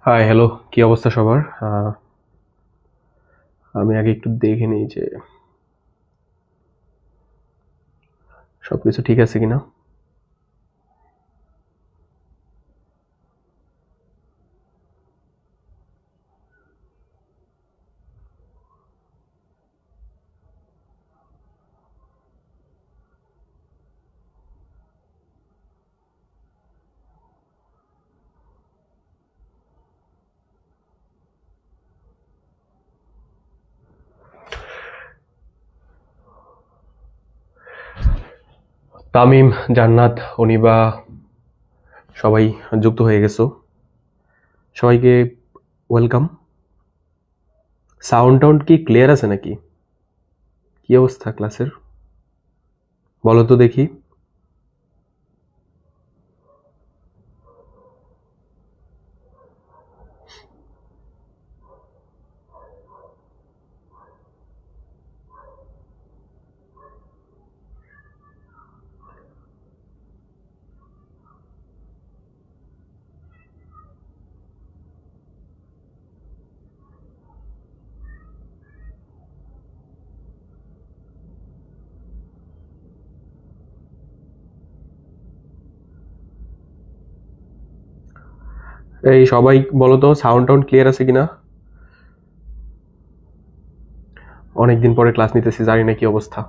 High, hello, কি অবস্থা সবার? আমি আগে একটু দেখে নিই যে সবকিছু ঠিক আছে কিনা। তামিম, জান্নাত, অনিবা সবাই যুক্ত হয়ে গেছো। সবাইকে ওয়েলকাম। সাউন্ড কি ক্লিয়ার আছে নাকি? কি অবস্থা ক্লাসের বলো তো দেখি। এই সবাই বলো তো সাউন্ড ক্লিয়ার আছে কিনা। অনেকদিন পরে ক্লাস নিতেছি, জানি না কি অবস্থা।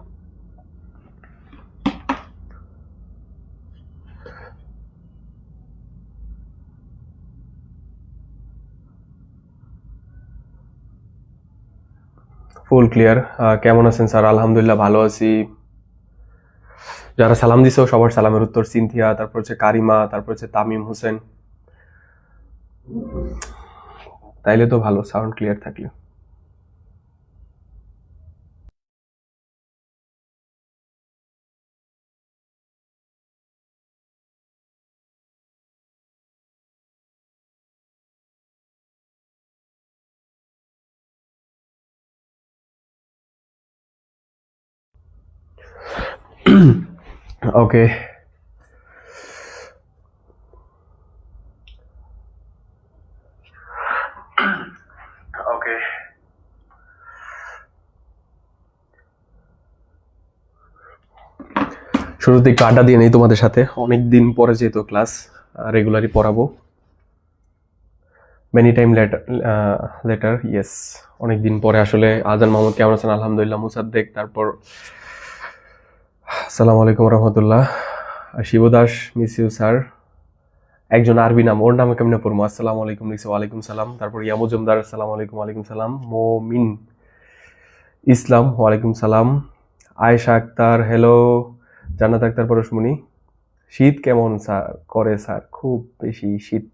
ফুল ক্লিয়ার। কেমন আছেন স্যার? আলহামদুলিল্লাহ ভালো আছি। যারা সালাম দিছো সবার সালামের উত্তর। সিনথিয়া, তারপর হচ্ছে কারিমা, তারপর হচ্ছে তামিম হোসেন। তাইলে তো ভালো, সাউন্ড ক্লিয়ার থাকলে। ওকে, ওকে, শুরুতে একটু আড্ডা দিয়ে নেই তোমাদের সাথে। অনেকদিন পরে যেহেতু ক্লাস রেগুলারই পড়াবো। Many time letter, yes. অনেকদিন পরে আসলে। আজান মাহমুদ কেমন আছেন? আলহামদুলিল্লাহ। মুসাদ্দেক, তারপর আসসালামু আলাইকুম রহমতুল্লাহ। Shiv Das, miss you sir. একজন আরবি নাম, ওর নামে কেমনে পড়বো? আসসালামু আলাইকুম লিখছে, ওয়ালাইকুম সালাম। তারপর ইয়া মজুমদার, আসসালামু আলাইকুম, ওয়ালাইকুম সালাম। মোমিন ইসলাম, ওয়ালাইকুম সালাম। আয়েশা আক্তার, হ্যালো। জান্নাত আক্তার পরশমণি, শীত কেমন স্যার করে? স্যার খুব বেশি শীত।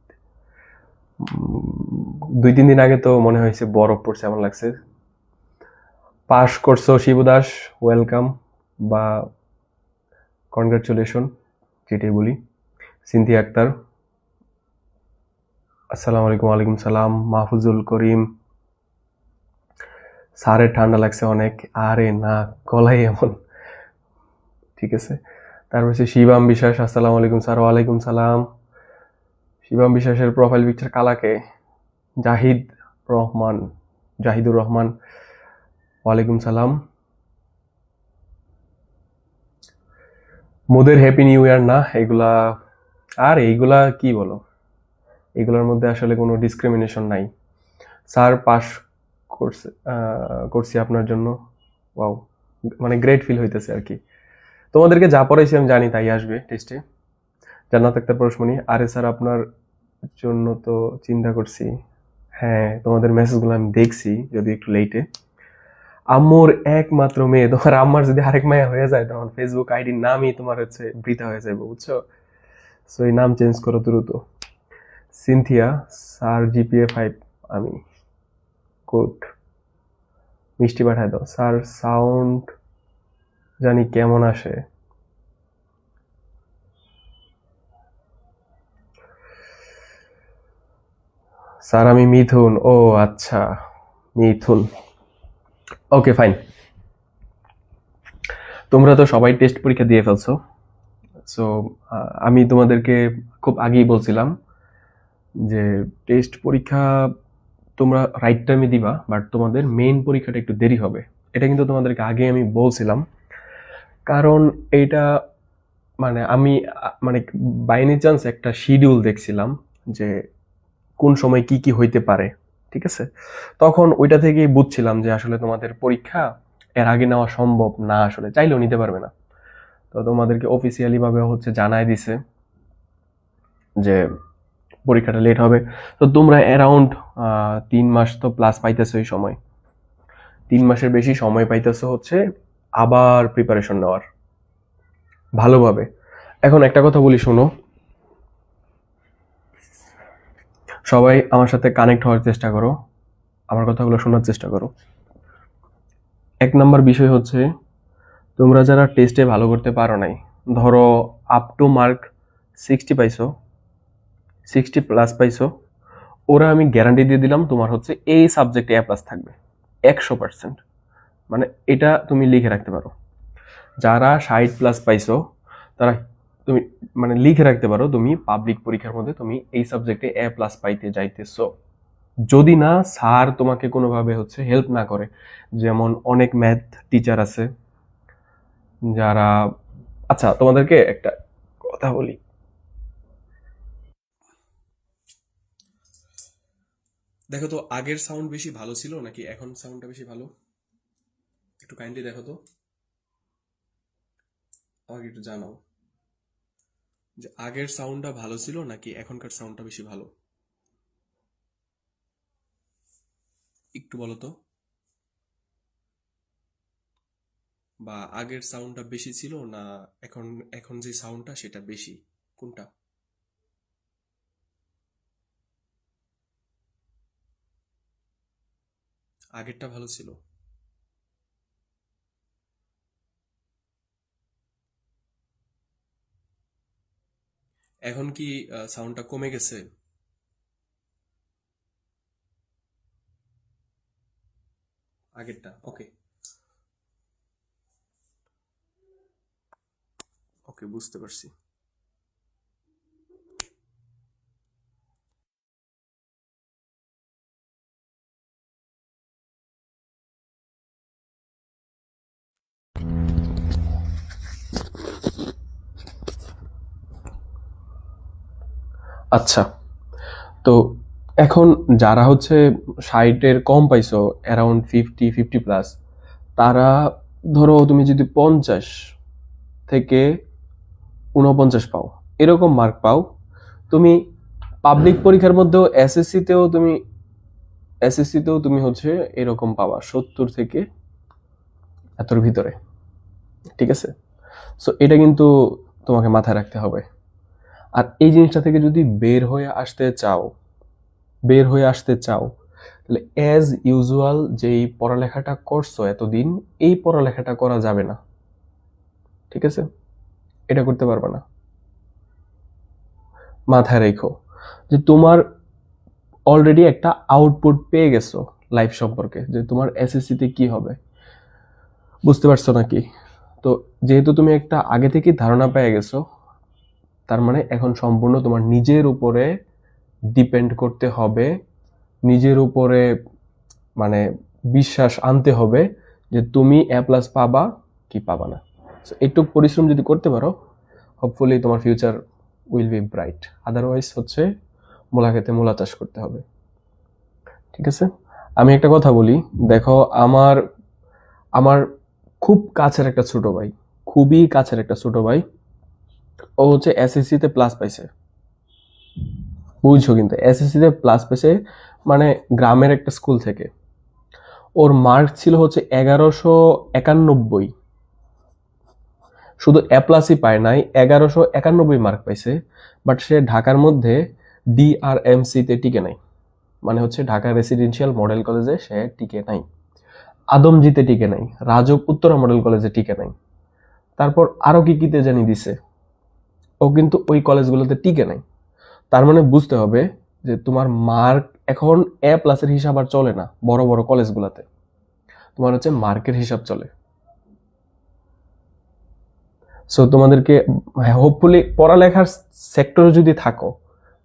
2-3 দিন আগে তো মনে হয়েছে বরফ পড়ছে, এমন লাগছে। পাস করছো শিবু দাস, ওয়েলকাম বা কনগ্রাচুলেশন, যেটাই বলি। সিনথিয়া আক্তার, আসসালামু আলাইকুম, ওয়ালাইকুম সালাম। মাহফুজুল করিম, স্যারের ঠান্ডা লাগছে অনেক। আরে না, গলাই এমন। ঠিক আছে। তারপর হচ্ছে শিবাম বিশ্বাস, আসসালামু আলাইকুম স্যার। ওয়ালাইকুম সালাম। শিবাম বিশ্বাসের প্রোফাইল পিকচার কালাকে? জাহিদ রহমান, জাহিদুর রহমান, ওয়ালাইকুম সালাম। মোদের হ্যাপি নিউ ইয়ার না এগুলা। আর এইগুলা কি বলো, এগুলোর মধ্যে আসলে কোনো ডিসক্রিমিনেশন নাই। স্যার পাস করছি আপনার জন্য। ওয়াও, মানে গ্রেট ফিল হইতেছে আর কি। তোমাদেরকে যা পড়াইছি আমি জানি তাই আসবে টেস্টে। জান্নাত আক্তার পরশমণি, আরে স্যার আপনার জন্য তো চিন্তা করছি। হ্যাঁ, তোমাদের মেসেজগুলো আমি দেখছি, যদি একটু লেটে। আম্মুর একমাত্র মেয়ে, তোমার আম্মার যদি আরেক মায়া হয়ে যায় তখন ফেসবুক আইডির নামই তোমার হচ্ছে বৃথা হয়ে যাবে, বুঝছো? সো এই নাম চেঞ্জ করো দ্রুত। Cynthia, sir GPA 5। আমি গুড, মিষ্টি পাঠায় দাও। স্যার সাউন্ড জানি কেমন আসে। স্যার আমি মিথুন। ও আচ্ছা, মিথুন। Okay fine. তোমরা তো সবাই টেস্ট পরীক্ষা দিয়ে ফেলছো। সো আমি তোমাদেরকে খুব আগেই বলছিলাম যে টেস্ট পরীক্ষা তোমরা রাইট টাইমে দিবা, বাট তোমাদের মেইন পরীক্ষাটা একটু দেরি হবে। এটা কিন্তু তোমাদেরকে আগে আমি বলছিলাম, কারণ এইটা মানে আমি মানে বাই এনি চান্স একটা শিডিউল দেখছিলাম যে কোন সময় কি কি হইতে পারে, ঠিক আছে। তখন ওইটা থেকেই বুঝছিলাম যে আসলে তোমাদের পরীক্ষা এর আগে নেওয়া সম্ভব না, আসলে চাইলেও নিতে পারবে না। তো তোমাদেরকে অফিসিয়ালি ভাবে জানায় দিছে যে পরীক্ষাটা লেট হবে। তো তোমরা অ্যারাউন্ড 3 মাস তো প্লাস পাইতেছো, এই সময় 3 মাসের বেশি সময় পাইতেছো আবার প্রিপারেশন নেওয়ার ভালোভাবে। এখন একটা কথা বলি, শোনো, সবাই আমার সাথে কানেক্ট হওয়ার চেষ্টা করো, আমার কথাগুলো শোনার চেষ্টা করো। 1 নম্বর বিষয় তোমরা যারা টেস্টে ভালো করতে পারো নাই, ধরো আপ টু মার্ক 60 পাইছো, 60+ পাইছো, ওরা আমি গ্যারান্টি দিয়ে দিলাম তোমার এই সাবজেক্টে A+ থাকবে 100%। মানে এটা তুমি লিখে রাখতে পারো। যারা 60+ পাইছো তারা তুমি মানে লিখে রাখতে পারো তুমি পাবলিক পরীক্ষার মধ্যে তুমি এই সাবজেক্টে A+ পাইতে যাইতেছো, যদি না স্যার তোমাকে কোনোভাবে হেল্প না করে। যেমন অনেক ম্যাথ টিচার আছে যারা, আচ্ছা তোমাদেরকে একটা কথা বলি, দেখো তো আগের সাউন্ড বেশি ভালো ছিল নাকি এখন সাউন্ডটা বেশি ভালো? একটু কাইন্ডলি দেখো তো, আমাকে একটু জানাও যে আগের সাউন্ডটা ভালো ছিল নাকি এখনকার সাউন্ডটা বেশি ভালো। একটু বলো তো, বা আগের সাউন্ডটা বেশি ছিল না এখন এখন যে সাউন্ডটা সেটা বেশি, কোনটা? আগেরটা ভালো ছিল? এখন কি সাউন্ডটা কমে গেছে? আগেরটা ওকে, ওকে বুঝতে পারছি। আচ্ছা, তো এখন যারা 60-এর কম পাইছো, অ্যারাউন্ড 50+ তারা, ধরো তুমি যদি 50 থেকে 49 পাও, এরকম মার্ক পাও, তুমি পাবলিক পরীক্ষার মধ্যেও এসএসসিতেও তুমি এরকম পাবা 70 থেকে এতর ভিতরে, ঠিক আছে। সো এটা কিন্তু তোমাকে মাথায় রাখতে হবে। আর এই জিনিসটা থেকে যদি বের হয়ে আসতে চাও তাহলে অ্যাজ ইউজুয়াল যেই পড়ালেখাটা করছো এতদিন, এই পড়ালেখাটা করা যাবে না, ঠিক আছে। এটা করতে পারবে না। মাথায় রেখো যে তোমার অলরেডি একটা আউটপুট পেয়ে গেছো লাইফ সম্পর্কে, যে তোমার এসএসসিতে কি হবে, বুঝতে পারছো নাকি? তো যেহেতু তুমি একটা আগে থেকে ধারণা পেয়ে গেছো, তার মানে এখন সম্পূর্ণ তোমার নিজের উপরে ডিপেন্ড করতে হবে, নিজের উপরে মানে বিশ্বাস আনতে হবে যে তুমি A+ পাবা কি পাবা না। একটু পরিশ্রম যদি করতে পারো, হোপফুলি তোমার future will be bright. Otherwise মূলা খেতে মূলা চাষ করতে হবে, ঠিক আছে। আমি একটা কথা বলি, দেখো আমার আমার খুব কাছের একটা ছোট ভাই, খুবই কাছের একটা ছোট ভাই, ও এসএসসিতে প্লাস পাইছে, বুঝছো, কিন্তু এসএসসিতে প্লাস পেয়েছে মানে গ্রামের একটা স্কুল থেকে। ওর মার্ক ছিল 1191, শুধু A+ই পায় নাই, 1191 মার্ক পাইছে। বাট সে ঢাকার মধ্যে DRMC-তে টিকে নাই, মানে ঢাকা রেসিডেন্সিয়াল মডেল কলেজে সে টিকে নাই, আদমজিতে টিকে নাই, রাজক উত্তরা মডেল কলেজে টিকে নাই, তারপর আরো কি কিতে জানি দিছে, ও কিন্তু ওই কলেজগুলোতে টিকে নাই। তার মানে বুঝতে হবে যে তোমার মার্ক এখন A+-এর হিসাব আর চলে না বড় বড় কলেজগুলোতে, তোমার মার্কের হিসাব চলে। সো তোমাদেরকে হোপফুলি পড়ালেখার সেক্টরে যদি থাকো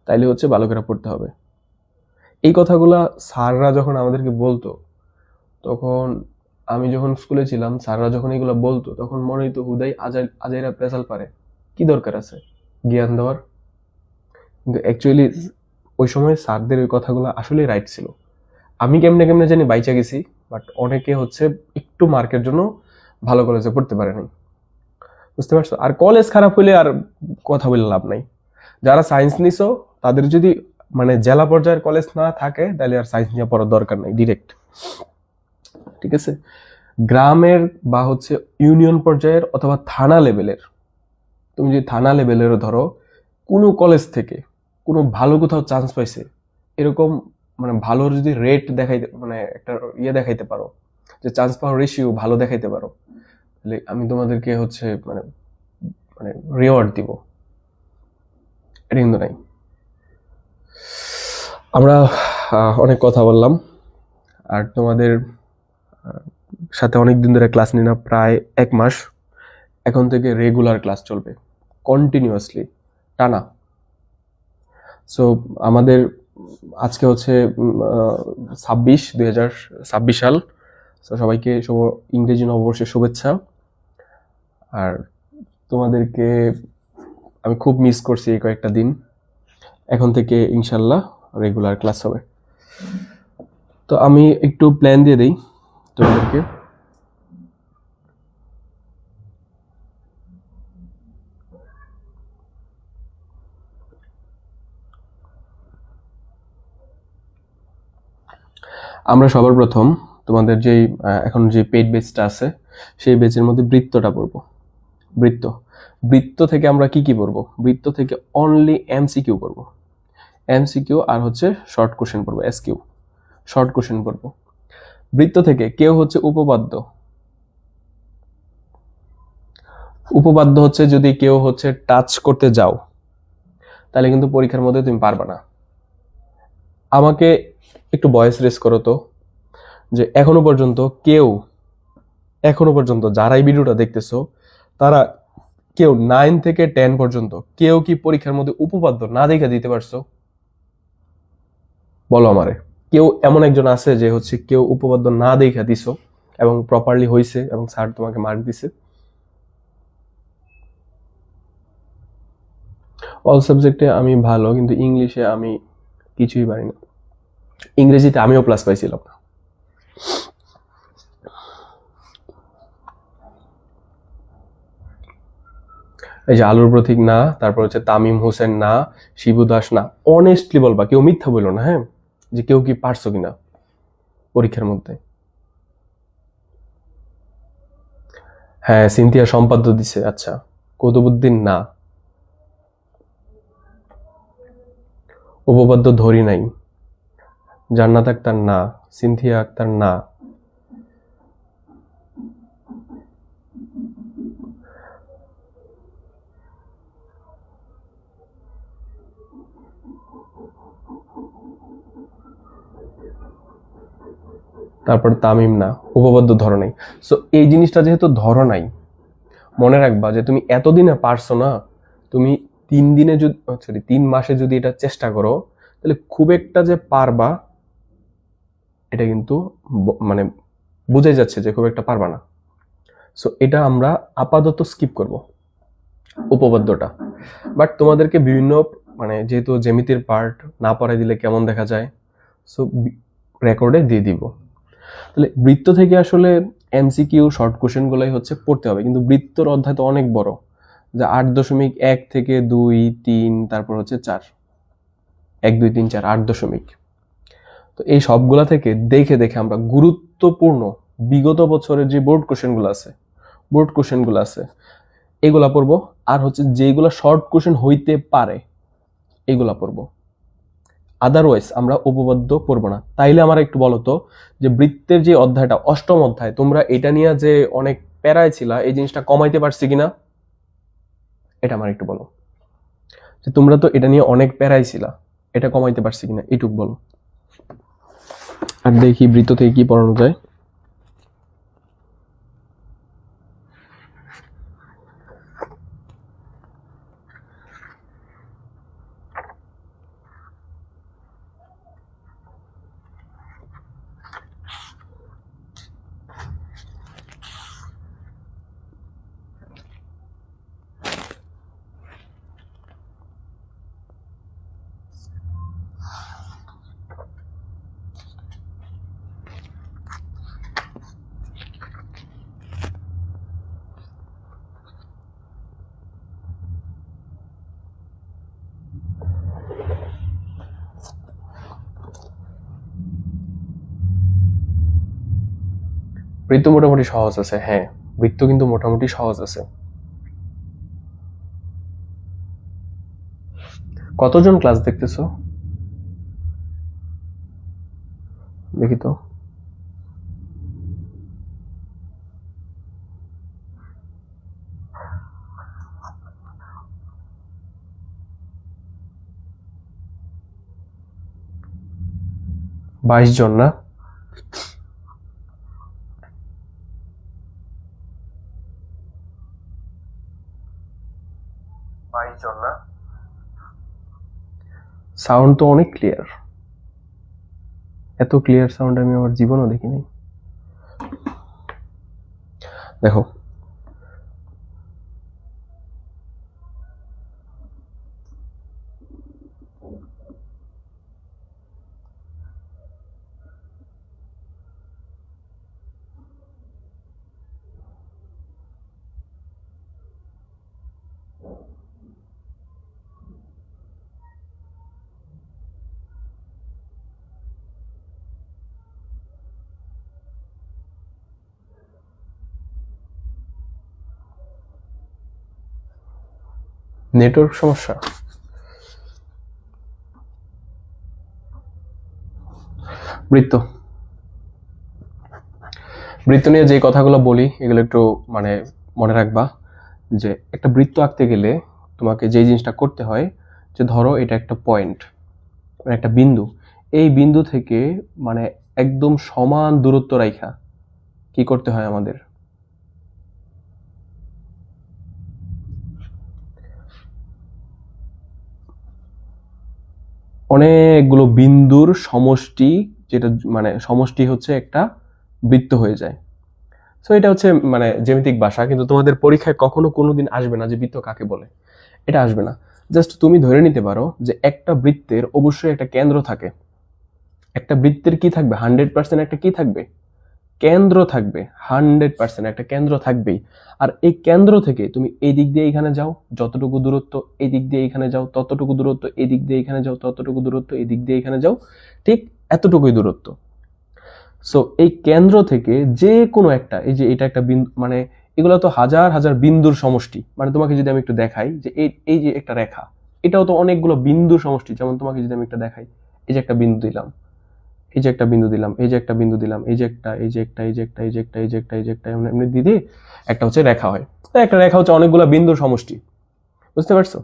তাইলে হচ্ছে ভালো করে পড়তে হবে। এই কথাগুলা স্যাররা যখন আমাদেরকে বলতো, তখন আমি যখন স্কুলে ছিলাম, স্যাররা যখন এগুলো বলতো তখন মনে হইতো হুদাই আজাইরা পেশাল পারে, কি দরকার আছে জ্ঞান দেওয়ার। কিন্তু অ্যাকচুয়ালি ওই সময় স্যারদের ওই কথাগুলো আসলেই রাইট ছিল। আমি কেমনে কেমনে জানি বাইচা গেছি, বাট অনেকে হচ্ছে একটু মার্কের জন্য ভালো কলেজে পড়তে পারে নাই। বুঝতে পারছো? আর কলেজ খারাপ হইলে আর কথা বলে লাভ নাই। যারা সায়েন্স নিছো তাদের যদি মানে জেলা পর্যায়ের কলেজ না থাকে তাহলে আর সায়েন্স নিয়ে পড়ার দরকার নাই, ডিরেক্ট। ঠিক আছে? গ্রামের বা হচ্ছে ইউনিয়ন পর্যায়ের অথবা থানা লেভেলের, তুমি যদি থানা লেভেলেরও ধরো, কোনো কলেজ থেকে কোনো ভালো কোথাও চান্স পাইছে এরকম, মানে ভালোর যদি রেট দেখাইতে, মানে একটা দেখাইতে পারো, যে চান্স পাওয়ার রেশিও ভালো দেখাইতে পারো, তাহলে আমি তোমাদেরকে হচ্ছে মানে মানে রিওয়ার্ড দিব। এটা কিন্তু নাই। আমরা অনেক কথা বললাম, আর তোমাদের সাথে অনেক দিন ধরে ক্লাস নিই না, প্রায় 1 মাস। এখন থেকে রেগুলার ক্লাস চলবে, কন্টিনিউয়াসলি, টানা। সো আমাদের আজকে হচ্ছে 2026 সাল। তো সবাইকে ইংরেজি নববর্ষের শুভেচ্ছা। আর তোমাদেরকে আমি খুব মিস করছি এই কয়েকটা দিন। এখন থেকে ইনশাল্লাহ রেগুলার ক্লাস হবে। তো আমি একটু প্ল্যান দিয়ে দিই তোমাদেরকে। আমরা সবার প্রথম তোমাদের যেই এখন যে পেইড বেচটা আছে সেই বেচের মধ্যে বৃত্তটা পড়বো। বৃত্ত বৃত্ত থেকে আমরা কি কি পড়বো? বৃত্ত থেকে অনলি এমসিকিউ পড়বো। এমসিকিউ আর হচ্ছে শর্ট কোশ্চেন পড়বো, এসকিউ, শর্ট কোশ্চেন পড়বো। বৃত্ত থেকে কেউ হচ্ছে উপপাদ্য। উপপাদ্য হচ্ছে যদি কেউ হচ্ছে টাচ করতে যাও তাহলে কিন্তু পরীক্ষার মধ্যে তুমি পারবা না। আমাকে একটু ভয়েস রেস করো তো, যে এখনো পর্যন্ত যারা এই ভিডিওটা দেখতেছো তারা কেউ 9 থেকে 10 পর্যন্ত কেউ কি পরীক্ষার মধ্যে উপপাদ্য না দেখে দিতে পারছো? বলো আমারে। কেউ এমন একজন আছে যে হচ্ছে কেউ উপপাদ্য না দেখে দিছো এবং প্রপারলি হইছে এবং স্যার তোমাকে মার্ক দিছে? অল সাবজেক্টে আমি ভালো, কিন্তু ইংলিশে আমি কিছুই পারি না। ইংরেজিতে আমিও প্লাস পাইছিলাম না। এই যে আলুর প্রতীক না, তারপর হচ্ছে তামিম হোসেন না, শিবু দাস না। অনেস্টলি বলবা, কেউ মিথ্যা বললো না, হ্যাঁ, যে কেউ কি পারছো কিনা পরীক্ষার মধ্যে। হ্যাঁ, সিনথিয়া সম্পাদ্য দিছে, আচ্ছা। কুতুবুদ্দিন না। উপপাদ্য ধরি নাই। জান্নাত আক্তার না। সিনথিয়া আক্তার না। তারপর তামিম না। উপপাদ্য ধরো নাই। সো এই জিনিসটা যেহেতু ধরো নাই, মনে রাখবা যে তুমি এতদিনে পারছো না। তুমি 3 দিনে যদি, সরি 3 মাসে যদি এটা চেষ্টা করো তাহলে খুব একটা যে পারবা এটা কিন্তু মানে বুঝে যাচ্ছে যে খুব একটা পারবা না। সো এটা আমরা আপাতত স্কিপ করব, উপপাদ্যটা। বাট তোমাদেরকে বিভিন্ন, মানে যেহেতু জ্যামিতির পার্ট না পড়াই দিলে কেমন দেখা যায়, সো রেকর্ডে দিয়ে দিব। তাহলে বৃত্ত থেকে আসলে এমসিকিউ শর্ট কোশ্চেন গুলাই হচ্ছে পড়তে হবে, কিন্তু বৃত্তর অধ্যায় তো অনেক বড়, যে 8.1 থেকে 2, 3, তারপর হচ্ছে 4, 1, 2, 3, 4, 8 দশমিক। তো এই সবগুলা থেকে দেখে দেখে আমরা গুরুত্বপূর্ণ বিগত বছরের যে বোর্ড কোশ্চেনগুলো আছে এগুলা পড়বো। আর হচ্ছে যেগুলা শর্ট কোশ্চেন হইতে পারে এগুলা পড়বো। আদারওয়াইজ আমরা উপপাদ্য পড়বো না। তাইলে আমার একটু বলো তো, যে বৃত্তের যে অধ্যায়টা 8ম অধ্যায়, তোমরা এটা নিয়ে যে অনেক প্যারায় ছিলা, এই জিনিসটা কমাইতে পারছি কিনা এটা আমার একটু বলো। যে তোমরা তো এটা নিয়ে অনেক প্যারায় ছিলা, এটা কমাইতে পারছি কিনা এটুক বলো। আর দেখি বৃত্ত থেকে কি পড়ানো যায়। বৃত্ত মোটামুটি সহজ আছে, হ্যাঁ বৃত্ত কিন্তু মোটামুটি সহজ আছে। কতজন ক্লাস দেখতেছো দেখি তো। বাইশ জন না? সাউন্ড তো অনেক ক্লিয়ার, এত ক্লিয়ার সাউন্ড আমি আমার জীবনও দেখিনি। দেখো নেটওয়ার্ক সমস্যা। বৃত্ত বৃত্ত নিয়ে যে কথাগুলো বলি এগুলো একটু মানে মনে রাখবা, যে একটা বৃত্ত আঁকতে গেলে তোমাকে যে জিনিসটা করতে হয়, যে ধরো এটা একটা পয়েন্ট, মানে একটা বিন্দু, এই বিন্দু থেকে মানে একদম সমান দূরত্ব রাখা কি করতে হয় আমাদের, অনেকগুলো বিন্দুর সমষ্টি, যেটা মানে সমষ্টি হচ্ছে একটা বৃত্ত হয়ে যায়। সো এটা হচ্ছে মানে জ্যামিতিক ভাষা, কিন্তু তোমাদের পরীক্ষায় কখনো কোনোদিন আসবে না যে বৃত্ত কাকে বলে, এটা আসবে না। জাস্ট তুমি ধরে নিতে পারো যে একটা বৃত্তের অবশ্যই একটা কেন্দ্র থাকে। একটা বৃত্তের কি থাকবে, 100% একটা কি থাকবে, কেন্দ্র থাকবে। 100% একটা কেন্দ্র থাকবেই। আর এই কেন্দ্র থেকে তুমি এই দিক দিয়ে এখানে যাও যতটুকু দূরত্ব, এই দিক দিয়ে এখানে যাও ততটুকু দূরত্ব, এই দিক দিয়ে এখানে যাও ততটুকু দূরত্ব, এই দিক দিয়ে এখানে যাও ঠিক এতটুকুই দূরত্ব। সো এই কেন্দ্র থেকে যে কোনো একটা, এই যে এটা একটা বিন্দু, মানে এগুলো তো হাজার হাজার বিন্দুর সমষ্টি। মানে তোমাকে যদি আমি একটু দেখাই যে এই যে একটা রেখা, এটাও তো অনেকগুলো বিন্দুর সমষ্টি। যেমন তোমাকে যদি আমি একটা দেখাই, এই যে একটা বিন্দু দিলাম, এই যে একটা বিন্দু দিলাম, এই যে একটা বিন্দু দিলাম, এই যে একটা, এই যে একটা, এই যে একটা, এই যে একটা, এই যে একটা, এই যে একটা, এমনি দিদি একটা হচ্ছে রেখা হয়। তো একটা রেখা হচ্ছে অনেকগুলো বিন্দুর সমষ্টি, বুঝতে পারছো?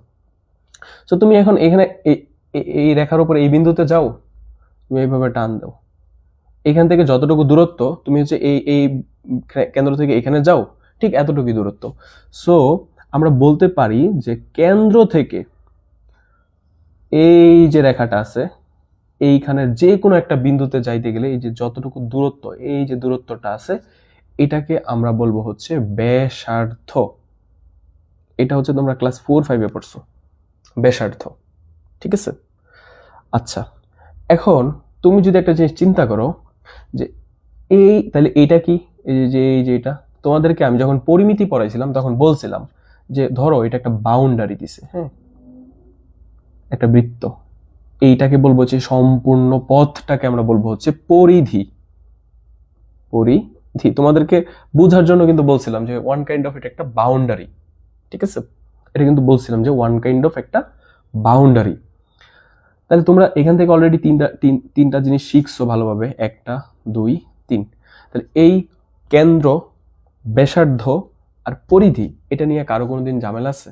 তো তুমি এখন এখানে এই রেখার উপর এই বিন্দুতে যাও, তুমি এইভাবে টান দাও, এখান থেকে যতটুকু দূরত্ব তুমি হচ্ছে এই কেন্দ্র থেকে এখানে যাও ঠিক এতটুকু দূরত্ব। সো আমরা বলতে পারি যে কেন্দ্র থেকে এই যে রেখাটা আছে এইখানের যে কোনো একটা বিন্দুতে যাইতে গেলে এই যে যতটুকু দূরত্ব, এই যে দূরত্বটা আছে এটাকে আমরা বলবো হচ্ছে ব্যাসার্ধ। এটা হচ্ছে তোমরা ক্লাস 4-5 পড়ছো, ব্যাসার্ধ, ঠিক আছে? আচ্ছা, এখন তুমি যদি একটা জিনিস চিন্তা করো যে এই তাহলে এটা কি, এই যে এটা তোমাদেরকে আমি যখন পরিমিতি পড়াইছিলাম তখন বলছিলাম যে ধরো এটা একটা বাউন্ডারি দিছে, হ্যাঁ একটা বৃত্ত, এইটাকে বলবো হচ্ছে সম্পূর্ণ পথটাকে আমরা বলবো হচ্ছে পরিধি। পরিধি তোমাদেরকে বোঝার জন্য কিন্তু বলছিলাম যে ওয়ান কাইন্ড অফ এটা একটা বাউন্ডারি, ঠিক আছে? এটা কিন্তু বলছিলাম যে ওয়ান কাইন্ড অফ একটা বাউন্ডারি। তাহলে তোমরা এখান থেকে অলরেডি তিনটা জিনিস শিখছো ভালোভাবে, 1 2 3। তাহলে এই কেন্দ্র, ব্যাসার্ধ আর পরিধি এটা নিয়ে কারো কোনোদিন ঝামেলা আছে?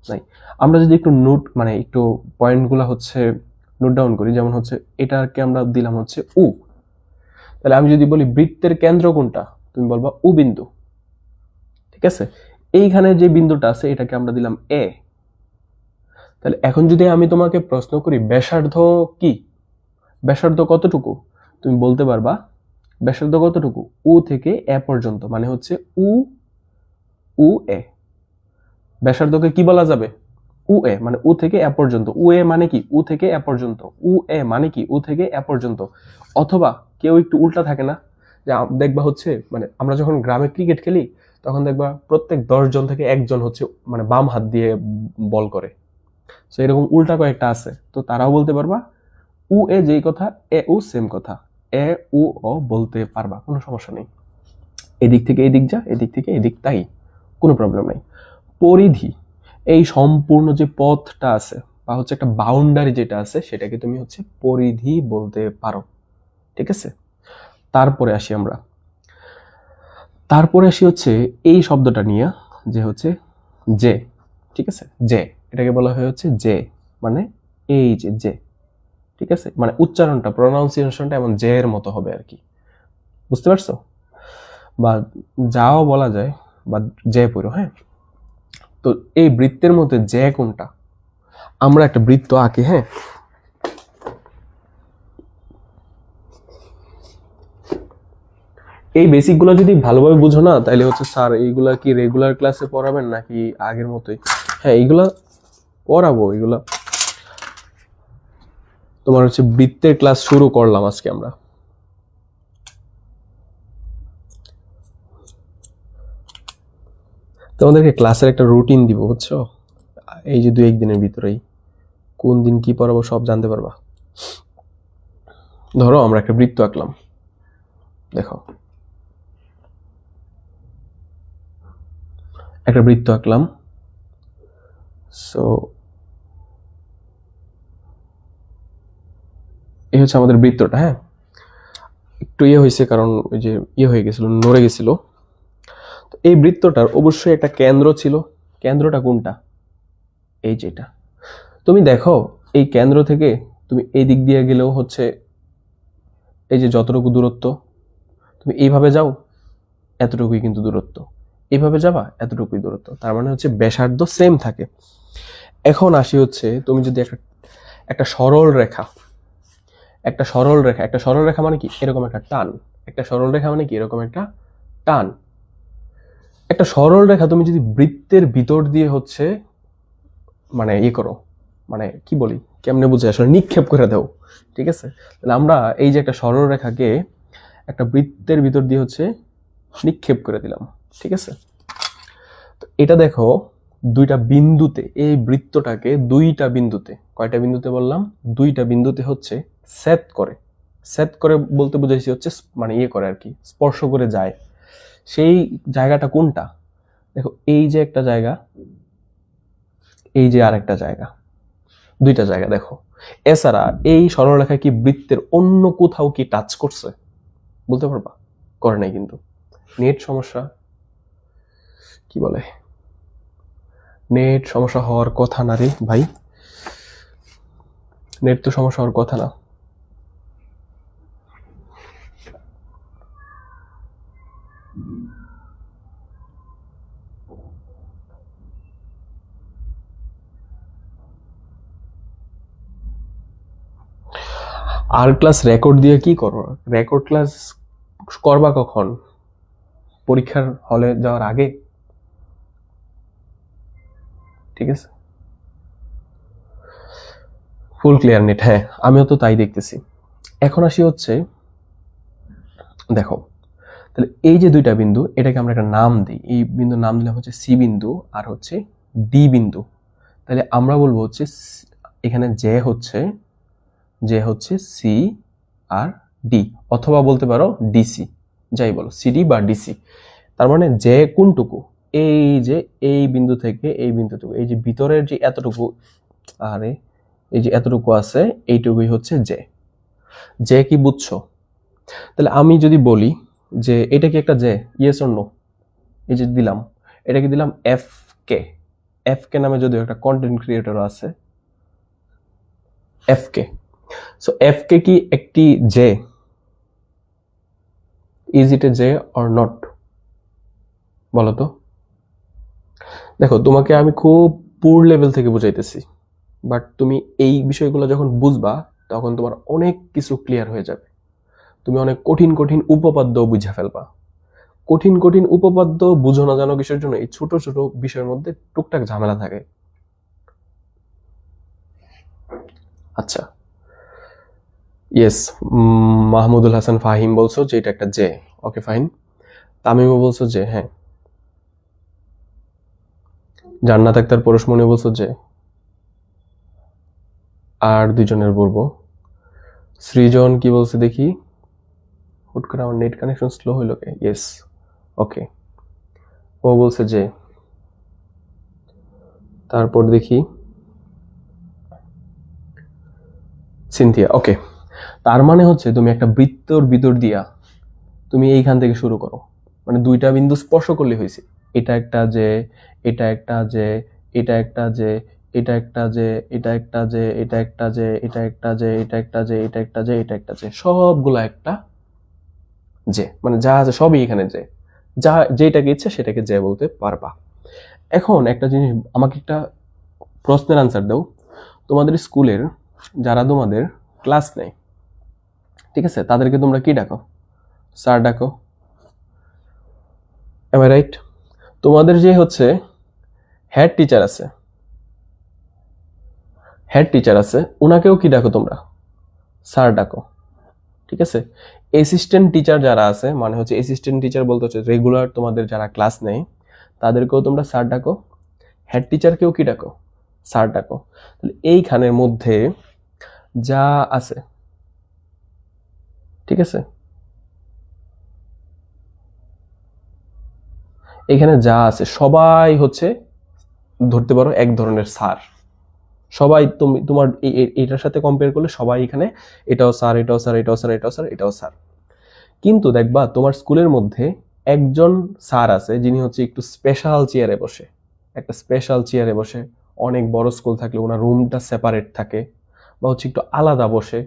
নাই। আমরা যদি একটু নোট মানে একটু পয়েন্টগুলো হচ্ছে নোট ডাউন করি, যেমন হচ্ছে এটাকে আমরা দিলাম হচ্ছে উ। তাহলে আমি যদি বলি বৃত্তের কেন্দ্র কোনটা, তুমি বলবা উ বিন্দু, ঠিক আছে? এইখানে যে বিন্দুটা আছে এটাকে আমরা দিলাম এ। তাহলে এখন যদি আমি তোমাকে প্রশ্ন করি ব্যাসার্ধ কি, ব্যাসার্ধ কতটুকু, তুমি বলতে পারবা ব্যাসার্ধ কতটুকু, উ থেকে এ পর্যন্ত, মানে হচ্ছে উ উ এ। ব্যাসার্ধকে কি বলা যাবে, উ এ, মানে উ থেকে এ পর্যন্ত। উ এ মানে কি, উ থেকে এ পর্যন্ত। উ এ মানে কি, উ থেকে এ পর্যন্ত। অথবা কেউ একটু উল্টা থাকে না, যে দেখবা হচ্ছে মানে আমরা যখন গ্রামে ক্রিকেট খেলি তখন দেখবা প্রত্যেক 10 জন থেকে একজন হচ্ছে মানে বাম হাত দিয়ে বল করে। তো এরকম উল্টা কয়েকটা আছে, তো তারাও বলতে পারবা উ এ যেই কথা, এ উ সেম কথা, এ উ ও বলতে পারবা, কোনো সমস্যা নেই। এদিক থেকে এদিক যা, এদিক থেকে এদিক তাই, কোনো প্রবলেম নাই। পরিধি, এই সম্পূর্ণ যে পথটা আছে বা হচ্ছে একটা বাউন্ডারি যেটা আছে সেটাকে তুমি হচ্ছে পরিধি বলতে পারো, ঠিক আছে। তারপরে আসি হচ্ছে এই শব্দটা নিয়ে, যে হচ্ছে যে, ঠিক আছে, যে, এটাকে বলা হয় হচ্ছে যে, মানে এই যে, ঠিক আছে, মানে উচ্চারণটা, প্রনাউন্সিয়েশনটা এমন যে এর মতো হবে আর কি, বুঝতে পারছো? বা যাও বলা যায়, বা যে পুরো, হ্যাঁ। তো এই বৃত্তের মধ্যে যে কোনটা, আমরা একটা বৃত্ত আঁকি, হ্যাঁ। এই বেসিকগুলো যদি ভালোভাবে বুঝো না, তাহলে হচ্ছে স্যার এইগুলা কি রেগুলার ক্লাসে পড়াবেন নাকি আগের মতোই? হ্যাঁ, এইগুলা পড়াবো, এগুলা তোমার হচ্ছে বৃত্তের ক্লাস শুরু করলাম আজকে আমরা। তোমাদেরকে ক্লাসের একটা রুটিন দিব, বুঝছো? এই যে 2-1 দিনের ভিতরেই কোন দিন কি পড়াবো সব জানতে পারবা। ধরো আমরা একটা বৃত্ত আঁকলাম, দেখো একটা বৃত্ত আঁকলাম। সো এই হচ্ছে আমাদের বৃত্তটা, হ্যাঁ। একটু হয়েছে কারণ ওই যে হয়ে গেছিল, নড়ে গেছিল। তো এই বৃত্তটার অবশ্যই একটা কেন্দ্র ছিল। কেন্দ্রটা কোনটা? এই যেটা। তুমি দেখো এই কেন্দ্র থেকে তুমি এই দিক দিয়ে গেলেও হচ্ছে এই যে যতটুকু দূরত্ব, তুমি এইভাবে যাও এতটুকুই কিন্তু দূরত্ব, এইভাবে যাবা এতটুকুই দূরত্ব, তার মানে হচ্ছে ব্যাসার্ধ সেম থাকে। এখন আসি হচ্ছে তুমি যদি একটা সরল রেখা, একটা সরল রেখা মানে কি? এরকম একটা টান। একটা সরল রেখা মানে কি? এরকম একটা টান। একটা সরল রেখা তুমি যদি বৃত্তের ভিতর দিয়ে হচ্ছে মানে করো, মানে কি বলি, কেমনে বুঝে, আসলে নিক্ষেপ করে দাও, ঠিক আছে। তাহলে আমরা এই যে একটা সরল রেখাকে একটা বৃত্তের ভিতর দিয়ে হচ্ছে নিক্ষেপ করে দিলাম, ঠিক আছে। তো এটা দেখো দুইটা বিন্দুতে, এই বৃত্তটাকে দুইটা বিন্দুতে, কয়টা বিন্দুতে বললাম? দুইটা বিন্দুতে হচ্ছে ছেদ করে। ছেদ করে বলতে বুঝাইছি হচ্ছে মানে করে আর কি, স্পর্শ করে যায়। সেই জায়গাটা কোনটা? দেখো এই যে একটা জায়গা, এই যে আরেকটা জায়গা, দুইটা জায়গা দেখো। এছাড়া এই সরলরেখা কি বৃত্তের অন্য কোথাও কি টাচ করছে? বলতে পারবা? করে নাই কিন্তু। নেট সমস্যা, কি বলে, নেট সমস্যা হওয়ার কথা না রে ভাই, নেট তো সমস্যা হওয়ার কথা না। আর ক্লাস রেকর্ড দিয়ে কি করো? রেকর্ড ক্লাস করবা কখন? পরীক্ষার হলে যাওয়ার আগে, ঠিক আছে। ফুল ক্লিয়ার নেট, হ্যাঁ আমিও তো তাই দেখতেছি। এখন আসি হচ্ছে দেখো, তাহলে এই যে দুইটা বিন্দু, এটাকে আমরা একটা নাম দিই। এই বিন্দুর নাম দিলাম হচ্ছে সি বিন্দু আর হচ্ছে ডি বিন্দু। তাহলে আমরা বলবো হচ্ছে এখানে যে হচ্ছে সি আর ডি, অথবা বলতে পারো ডিসি, যাই বলো, সিডি বা ডিসি। তার মানে যে কোনটুকু? এই যে এই বিন্দু থেকে এই বিন্দুটুকু, এই যে ভিতরের যে এতটুকু, আরে এই যে এতটুকু আছে, এইটুকুই হচ্ছে যে কি বুঝছো? তাহলে আমি যদি বলি যে এটা কি একটা যে, ইয়েস অর নো, এই যে দিলাম, এটা কি দিলাম এফ কে। এফ কে নামে যদিও একটা কন্টেন্ট ক্রিয়েটর আছে, এফ কে। সো এফ কে কি একটি যে? ইজ ইট এ যে অর নট? বলো তো। দেখো তোমাকে আমি খুব পুর লেভেল থেকে বুঝাইতেছি, বাট তুমি এই বিষয়গুলো যখন বুঝবা তখন তোমার অনেক কিছু ক্লিয়ার হয়ে যাবে। তুমি অনেক কঠিন কঠিন উপপাদ্য বুঝা ফেলবা। কঠিন কঠিন উপপাদ্য বুঝো না জানো কিসের জন্য? এই ছোট ছোট বিষয়ের মধ্যে টুকটাক ঝামেলা থাকে। আচ্ছা, ইয়েস, মাহমুদুল হাসান ফাহিম বলছো যে এটা একটা যে, ওকে ফাইন। তামিমও বলছো যে, হ্যাঁ। জান্নাত আক্তার পরশমণি বলছো যে, আর দুইজনের বলবো। সৃজন কি বলছে দেখি, হুট করে আমার নেট কানেকশন স্লো হইল কে? ইয়েস, ওকে, ও বলছে যে, তারপর দেখি সিনথিয়া। ওকে, তার মানে হচ্ছে তুমি একটা বৃত্তর ভিতর দিয়া তুমি এইখান থেকে শুরু করো, মানে দুইটা বিন্দু স্পর্শ করলে হয়েছে। এটা একটা যে, এটা একটা যে, এটা একটা যে, এটা একটা যে, এটা একটা যে, এটা একটা যে, এটা একটা যে, এটা একটা যে, এটা একটা যে, এটা একটা যে, সবগুলা একটা যে, মানে যা আছে সবই এখানে যে, যা যেটাকে ইচ্ছে সেটাকে যে বলতে পারবা। এখন একটা জিনিস, আমাকে একটা প্রশ্নের আনসার দাও। তোমাদের স্কুলের যারা তোমাদের ক্লাস নেয়, ঠিক আছে, তাদেরকে তোমরা কি ডাকো? স্যার ডাকো, এম আই রাইট? তোমাদের যে হচ্ছে হেড টিচার আছে, হেড টিচার আছে, ওনাকেও কি ডাকো তোমরা? স্যার ডাকো, ঠিক আছে। অ্যাসিস্ট্যান্ট টিচার যারা আছে, মানে হচ্ছে অ্যাসিস্ট্যান্ট টিচার বলতে হচ্ছে রেগুলার তোমাদের যারা ক্লাস নেয়, তাদেরকেও তোমরা স্যার ডাকো। হেড টিচারকেও কি ডাকো? স্যার ডাকো। তাহলে এইখানের মধ্যে যা আছে, ঠিক আছে, এখানে যা আছে সবাই হচ্ছে ধরতে পারো এক ধরনের স্যার। সবাই তুমি তোমার এটার সাথে কম্পেয়ার করলে সবাই এখানে এটাও স্যার, এটাও স্যার, এটাও স্যার, এটাও স্যার, এটাও স্যার। কিন্তু দেখবা তোমার স্কুলের মধ্যে একজন স্যার আছে যিনি হচ্ছে একটু স্পেশাল চেয়ারে বসে, একটা স্পেশাল চেয়ারে বসে। অনেক বড় স্কুল থাকলে ওনার রুমটা সেপারেট থাকে বা হচ্ছে একটু আলাদা বসে।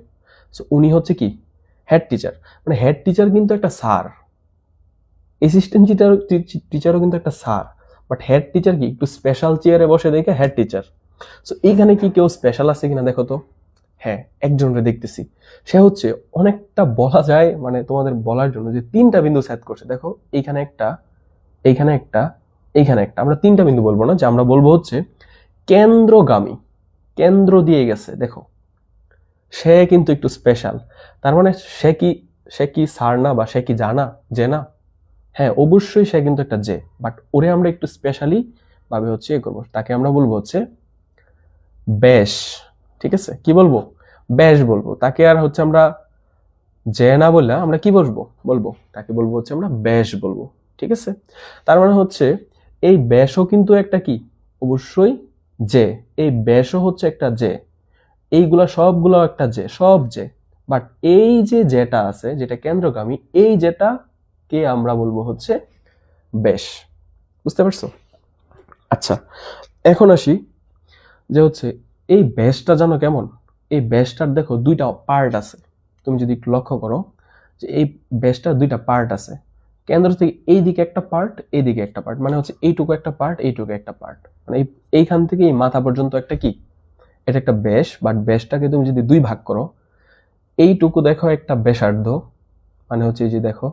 সো উনি হচ্ছে কি হেড টিচার। মানে হেড টিচার কিন্তু একটা স্যার, অ্যাসিস্ট্যান্ট টিচারও কিন্তু একটা স্যার, বাট হেড টিচার কি একটু স্পেশাল চেয়ারে বসে দেখে হেড টিচার। সো এইখানে কি কেউ স্পেশাল আছে কিনা দেখো তো। হ্যাঁ, একজনকে দেখতেছি। সে হচ্ছে অনেকটা বলা যায়, মানে তোমাদের বলার জন্য যে তিনটা বিন্দু সেট করছে। দেখো এইখানে একটা, এইখানে একটা, এইখানে একটা। আমরা তিনটা বিন্দু বলবো না, যে আমরা বলবো হচ্ছে কেন্দ্রগামী, কেন্দ্র দিয়ে গেছে। দেখো সে কিন্তু একটু স্পেশাল। তার মানে সে কি স্যার না, বা সে কি জানা যে না? হ্যাঁ, অবশ্যই সে কিন্তু একটা যে, বাট ওরে আমরা একটু স্পেশালি ভাবে হচ্ছে এ করবো, তাকে আমরা বলবো হচ্ছে বেশ। ঠিক আছে, কি বলবো? বেশ বলবো তাকে। আর হচ্ছে আমরা যে না বললে আমরা কি বসবো বলবো, তাকে বলবো হচ্ছে আমরা বেশ বলবো। ঠিক আছে, তার মানে হচ্ছে এই বেশও কিন্তু একটা কি, অবশ্যই যে। এই বেশও হচ্ছে একটা যে, এইগুলা সবগুলো একটা যে, সব যে। বাট এই যে যেটা আছে, যেটা কেন্দ্রগামী, এই যেটা কে আমরা বলবো হচ্ছে বেশ। বুঝতে পারছো? আচ্ছা, এখন আসি যে হচ্ছে এই ব্যাসটা জানো কেমন? এই ব্যাসটার দেখো দুইটা পার্ট আছে। তুমি যদি একটু লক্ষ্য করো যে এই ব্যাসটার দুইটা পার্ট আছে। কেন্দ্র থেকে এই দিকে একটা পার্ট, এই দিকে একটা পার্ট, মানে হচ্ছে এইটুকু একটা পার্ট, এইটুকু একটা পার্ট, মানে এইখান থেকে এই মাথা পর্যন্ত একটা কি, এটা একটা ব্যাস। বাট ব্যাসটাকে তুমি যদি দুই ভাগ করো, এইটুকু দেখো একটা ব্যাসার্ধ, মানে হচ্ছে এই যে দেখো,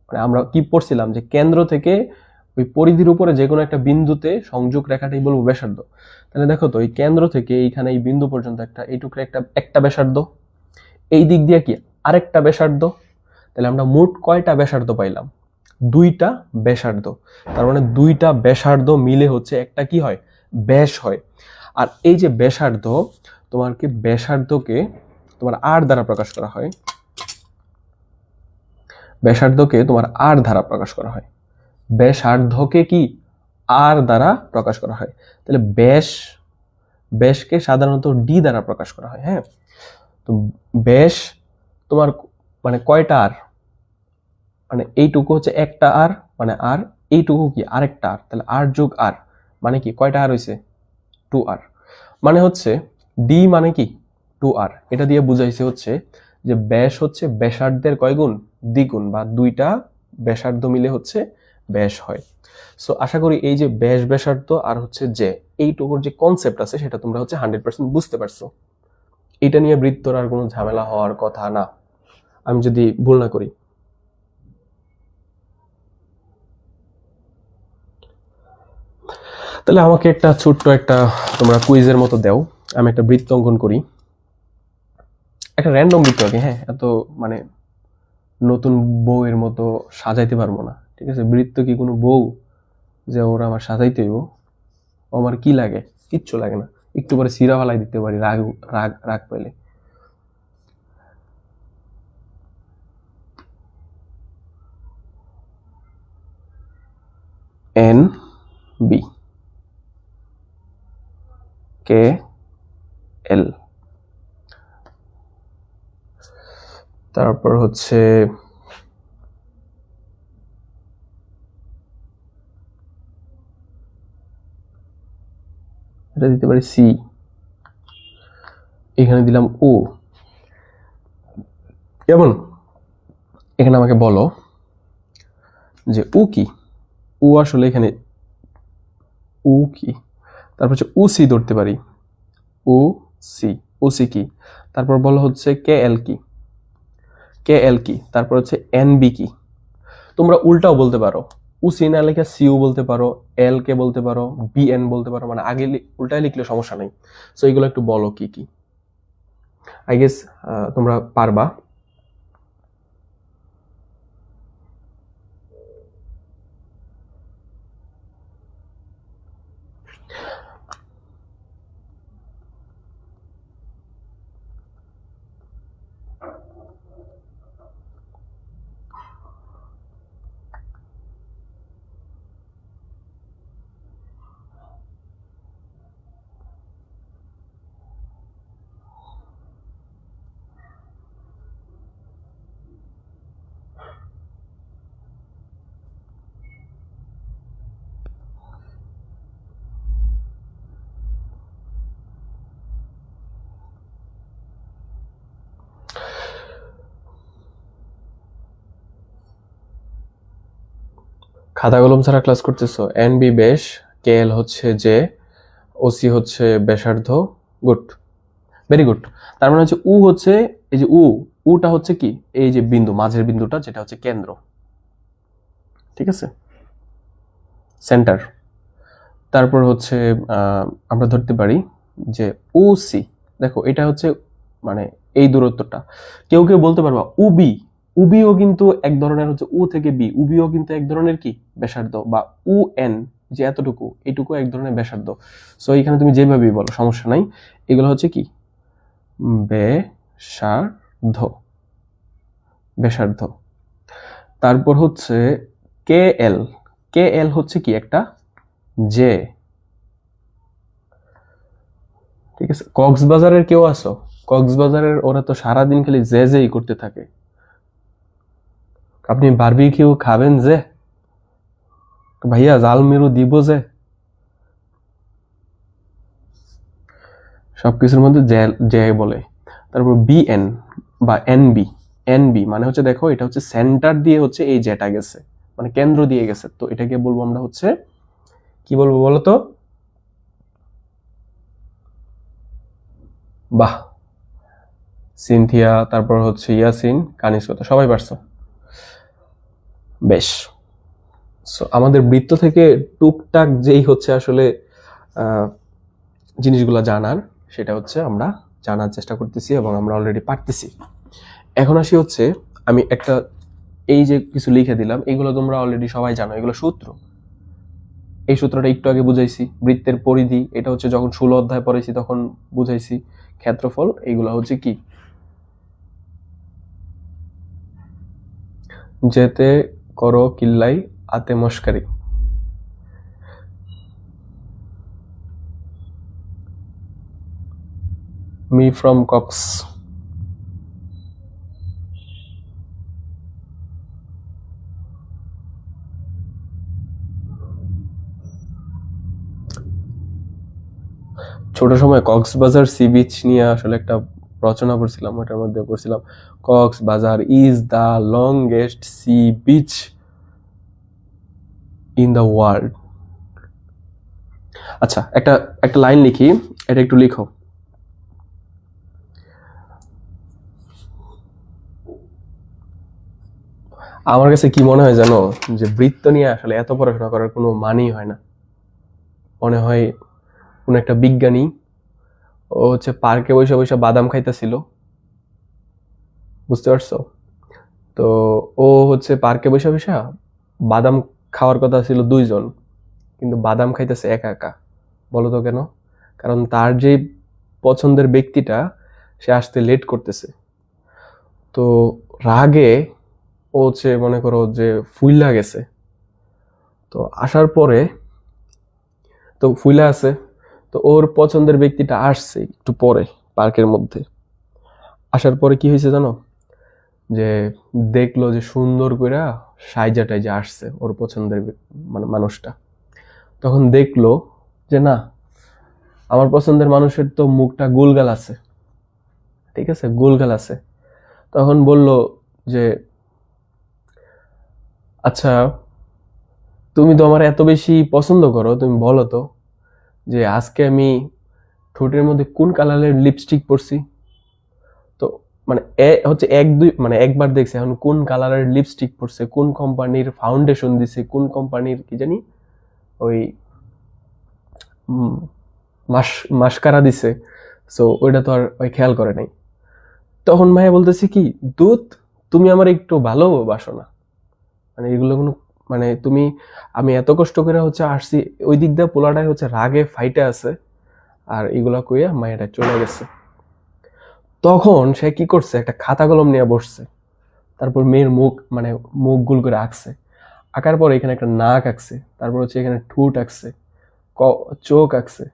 মানে আমরা কি পড়ছিলাম যে কেন্দ্র থেকে ওই পরিধির উপরে যে কোনো একটা বিন্দুতে সংযোগ রেখাটাই বলবো ব্যাসার্ধ। তাহলে দেখো তো এই কেন্দ্র থেকে এইখানে এই বিন্দু পর্যন্ত একটা, এইটুকু একটা একটা ব্যাসার্ধ, এই দিক দিয়ে কি আরেকটা ব্যাসার্ধ। তাহলে আমরা মোট কয়টা ব্যাসার্ধ পাইলাম? দুইটা ব্যাসার্ধ। তার মানে দুইটা ব্যাসার্ধ মিলে হচ্ছে একটা কি হয়, ব্যাস হয়। আর এই যে ব্যাসার্ধ, তোমার কি ব্যাসার্ধকে তোমার আর দ্বারা প্রকাশ করা হয়, ব্যাসার্ধকে তোমার আর দ্বারা প্রকাশ করা হয়, ব্যাসার্ধকে কি আর দ্বারা প্রকাশ করা হয়। তাহলে ব্যাস, ব্যাসকে সাধারণত ডি দ্বারা প্রকাশ করা হয়। হ্যাঁ, তো ব্যাস তোমার মানে কয়টা আর, মানে এইটুকু হচ্ছে একটা আর, মানে আর এইটুকু কি আরেকটা আর, তাহলে আর যোগ আর মানে কি কয়টা আর হয়েছে? 2r। মানে হচ্ছে ডি মানে কি 2r। এটা দিয়ে বুঝাইছে হচ্ছে যে ব্যাস হচ্ছে ব্যাসার্ধের কয় গুণ? দ্বিগুণ, বা দুইটা ব্যাসার্ধ মিলে হচ্ছে ব্যাস হয়। সো আশা করি এই যে ব্যাস, ব্যাসার্ধ আর হচ্ছে যে এইটুকুর যে কনসেপ্ট আছে সেটা তোমরা হচ্ছে 100% বুঝতে পারছো। এটা নিয়ে বৃত্তর আর কোনো ঝামেলা হওয়ার কথা না, আমি যদি ভুল না করি। তাহলে আমাকে একটা ছোট্ট একটা তোমরা কুইজের মতো দাও, আমি একটা বৃত্ত অঙ্কন করি, একটা র্যান্ডম বৃত্ত আর কি। হ্যাঁ, এত মানে নতুন বউয়ের মতো সাজাইতে পারবো না। ঠিক আছে, বৃত্ত কি কোনো বউ যে ওরা আমার সাজাইতে হইব? ও আমার কি লাগে? কিচ্ছু লাগে না, একটু পরে সিরা ফালাই দিতে পারি রাগ রাগ রাগ পেলে। এন বি কে এল, তারপর হচ্ছে এটা দিতে পারি সি, এখানে দিলাম ও। কেমন? এখানে আমাকে বলো যে উ কি, উ আসলে এখানে উ কি, তারপর হচ্ছে উ সি ধরতে পারি, উ সি, উ সি কি, তারপর বলো হচ্ছে কে এল কি, কে এল কি, তারপর হচ্ছে এন বি কি। তোমরা উল্টাও বলতে পারো, উ সি না লিখে সিউ বলতে পারো, এল কে বলতে পারো, বি এন বলতে পারো, মানে আগে উল্টায় লিখলে সমস্যা নেই। সো এগুলো একটু বলো কি কি। আই গেস তোমরা পারবা। খাতা কলম ছাড়া ক্লাস করতেছো। এন বি বেশ, কে এল হচ্ছে যে, ওসি হচ্ছে ব্যাসার্ধ, গুড, ভেরি গুড। তার মানে হচ্ছে উ হচ্ছে, এই যে উটা হচ্ছে কি, এই যে বিন্দু, মাঝের বিন্দুটা যেটা হচ্ছে কেন্দ্র, ঠিক আছে, সেন্টার। তারপর হচ্ছে আমরা ধরতে পারি যে ও সি, দেখো এটা হচ্ছে মানে এই দূরত্বটা। কেউ কেউ বলতে পারবা উবি, উবিও কিন্তু এক ধরনের হচ্ছে উ থেকে বি, উবিও কিন্তু এক ধরনের কি ব্যাসার্ধ, বা উ এন যে এতটুকু, এটুকু এক ধরনের ব্যাসার্ধ। সো এখানে তুমি যেভাবেই বলো সমস্যা নাই, এগুলো হচ্ছে কি ব্যাসার্ধ, ব্যাসার্ধ। তারপর হচ্ছে কে এল, কে এল হচ্ছে কি একটা জে, ঠিক আছে। কক্সবাজারের কেউ আসো, কক্সবাজারের ওরা তো সারাদিন খালি জে জেই করতে থাকে। আপনি বারবিকিউ খাবেন যে, ভাইয়া জাল মেরু দিব যে, সবকিছুর মধ্যে জে বলে। তারপর বিএন বা এনবি, এনবি মানে হচ্ছে দেখো এটা হচ্ছে সেন্টার দিয়ে হচ্ছে এই জেটা গেছে, মানে কেন্দ্র দিয়ে গেছে, তো এটাকে বলবো আমরা হচ্ছে কি বলবো বলো তো? বাহ, সিনথিয়া, তারপর হচ্ছে ইয়াসিন, কানিস, কথা সবাই পারছো, বেশ। সো আমাদের বৃত্ত থেকে টুকটাক যেই হচ্ছে আসলে জিনিসগুলো জানার, সেটা হচ্ছে আমরা জানার চেষ্টা করতেছি এবং আমরা অলরেডি পারতেছি। এখন আসি হচ্ছে, আমি একটা এই যে কিছু লিখে দিলাম, এগুলো তোমরা অলরেডি সবাই জানো, এগুলো সূত্র। এই সূত্রটা একটু আগে বুঝাইছি। বৃত্তের পরিধি এটা হচ্ছে যখন 16 অধ্যায় পড়াইছি তখন বুঝাইছি। ক্ষেত্রফল এইগুলো হচ্ছে কি, যেতে করো কিল্লাই আতে মস্কারি। Me from Cox. ছোট সময় কক্সবাজার সি বিচ নিয়ে আসলে একটা রচনা পড়ছিলাম, ওটার মধ্যে পড়ছিলাম Cox's Bazar is the longest sea beach in the world. আচ্ছা, একটা একটা লাইন লিখি, এটা একটু লিখো। আমার কাছে কি মনে হয় জানো, যে বৃত্ত নিয়ে আসলে এত পড়াশোনা করার কোনো মানেই হয় না। মনে হয় কোন একটা বিজ্ঞানী, ও হচ্ছে পার্কে বসে বসে বাদাম খাইতেছিল, বুঝতে পারছো? তো ও হচ্ছে পার্কে বসে বসে বাদাম খাওয়ার কথা ছিল 2 জন, কিন্তু বাদাম খাইতেছে একা একা। বলো তো কেন? কারণ তার যে পছন্দের ব্যক্তিটা সে আসতে লেট করতেছে। তো রাগে ও হচ্ছে মনে করো যে ফুইল্লা গেছে। তো তো আসার পরে তো ফুলে আছে, তো ওর পছন্দের ব্যক্তিটা আসছে একটু পরে পার্কের মধ্যে। আসার পরে কি হয়েছে জানো, যে দেখলো যে সুন্দর করে সাইজা টাইজা আসছে ওর পছন্দের মানে মানুষটা। তখন দেখলো যে না, আমার পছন্দের মানুষের তো মুখটা গোলগাল আছে, ঠিক আছে, গোলগাল আছে। তখন বলল যে আচ্ছা, তুমি তো আমার এত বেশি পছন্দ করো, তুমি বলো তো যে আজকে আমি ঠোঁটের মধ্যে কোন কালারের লিপস্টিক পরছি। তো মানে হচ্ছে এক দুই মানে একবার দেখছে, এখন কোন কালারের লিপস্টিক পরছে, কোন কোম্পানির ফাউন্ডেশন দিছে, কোন কোম্পানির কি জানি ওই মাস মাস্কারা দিছে। সো ওইটা তো আর ওই খেয়াল করে নাই। তখন মায়া বলতেছে কি, দুধ, তুমি আমার একটু ভালোবাসো না, মানে এগুলো কোনো মানে তুমি, আমি এত কষ্ট করে হচ্ছে আসছি, ওই দিক দিয়ে পোলাটাই হচ্ছে রাগে ফাইটে আছে, আর এগুলা কইয়া মায়াটা চলে গেছে। তখন সে কি করছে, একটা খাতা কলম নিয়ে বসছে, তারপর মেয়ের মুখ মানে মুখ গুল করে আঁকছে, আঁকার পর এখানে একটা নাক আঁকছে, তারপর হচ্ছে এখানে ঠোঁট আঁকছে, চোখ আঁকছে।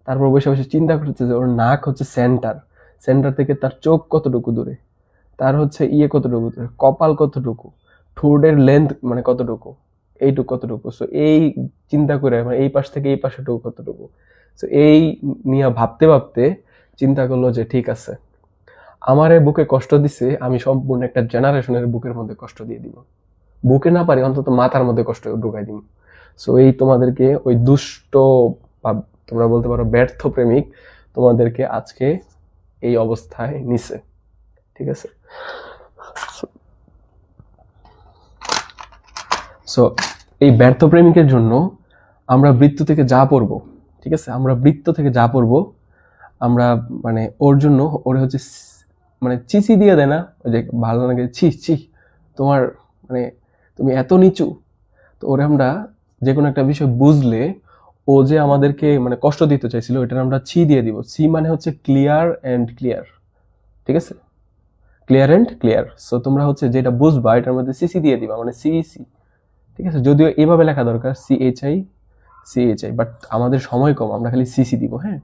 তারপর বসে বসে চিন্তা করছে যে ওর নাক হচ্ছে সেন্টার, সেন্টার থেকে তার চোখ কতটুকু দূরে, তার হচ্ছে কতটুকু দূরে, কপাল কতটুকু, ঠোঁটের লেন্থ মানে কতটুকু, এইটুকু কতটুকু। সো এই চিন্তা করে মানে এই পাশ থেকে এই পাশেটুকু কতটুকু, সো এই নিয়ে ভাবতে ভাবতে চিন্তা করলো যে ঠিক আছে, আমার এই বুকে কষ্ট দিছে, আমি সম্পূর্ণ একটা জেনারেশনের বুকের মধ্যে কষ্ট দিয়ে দিব, বুকে না পারি অন্তত মাথার মধ্যে কষ্ট ঢুকাই দিব। সো এই তোমাদেরকে ওই দুষ্ট বা তোমরা বলতে পারো ব্যর্থ প্রেমিক তোমাদেরকে আজকে এই অবস্থায় নিছে, ঠিক আছে। সো এই ব্যর্থ প্রেমিকের জন্য আমরা বৃত্ত থেকে যা পড়বো, ঠিক আছে, আমরা বৃত্ত থেকে যা পড়বো, আমরা মানে ওর জন্য ওরে হচ্ছে মানে চিচি দিয়ে দেয় না, ওই যে ভালো লাগে ছি ছি তোমার, মানে তুমি এত নিচু। তো ওরে আমরা যে কোনো একটা বিষয় বুঝলে ও যে আমাদেরকে মানে কষ্ট দিতে চাইছিল, এটার আমরা ছি দিয়ে দিব। সি মানে হচ্ছে ক্লিয়ার এন্ড ক্লিয়ার, ঠিক আছে, ক্লিয়ার এন্ড ক্লিয়ার। সো তোমরা হচ্ছে যেটা বুঝবা এটার মধ্যে সিসি দিয়ে দিবা, মানে সিইসি, ঠিক আছে। যদিও এভাবে লেখা দরকার সিএইচআই, বাট আমাদের সময় কম, আমরা খালি সিসি দিব, হ্যাঁ।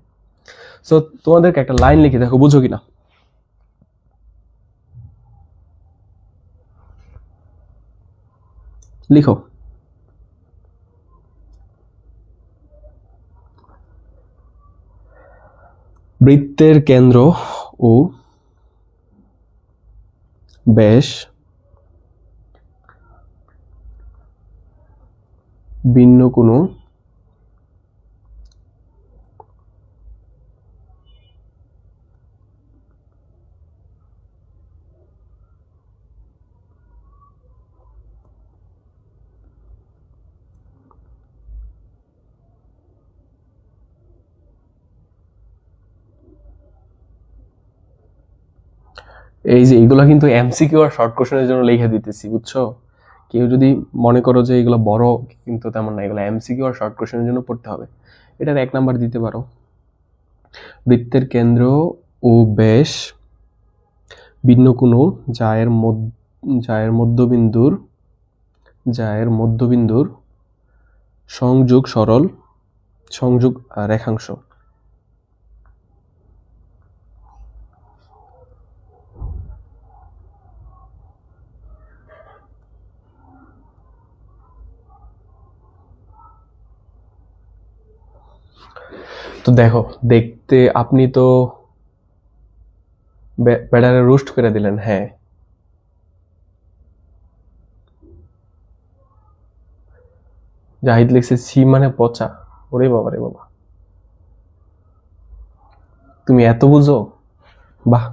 সো তোমাদেরকে একটা লাইন লিখে দেখো বুঝো কিনা, লিখো। বৃত্তের কেন্দ্র ও ব্যাস ভিন্ন কোনো এই যে এগুলা কিন্তু এমসিকিউ আর শর্ট কোশ্চেনের জন্য লিখে দিতেছি, বুঝছো। কেউ যদি মনে করো যে এগুলো বড়, কিন্তু তেমন না, এগুলো এমসিকিউ আর শর্ট কোশ্চেনের জন্য পড়তে হবে। এটার 1 নাম্বার দিতে পারো। বৃত্তের কেন্দ্র ও ব্যাস ভিন্ন কোনো জায়ের মধ্যবিন্দুর সংযোগ সরল সংযোগ রেখাংশ। তো দেখো, দেখতে আপনি তো ব্যাটারে রোস্ট করে দিলেন, হ্যাঁ। জাহিদ লিখছে সি মানে পচা। ওরে বাবা রে বাবা, তুমি এত বুঝো, বাহ।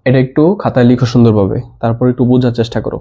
এটা একটু খাতায় লিখো সুন্দরভাবে, তারপর একটু বোঝার চেষ্টা করো।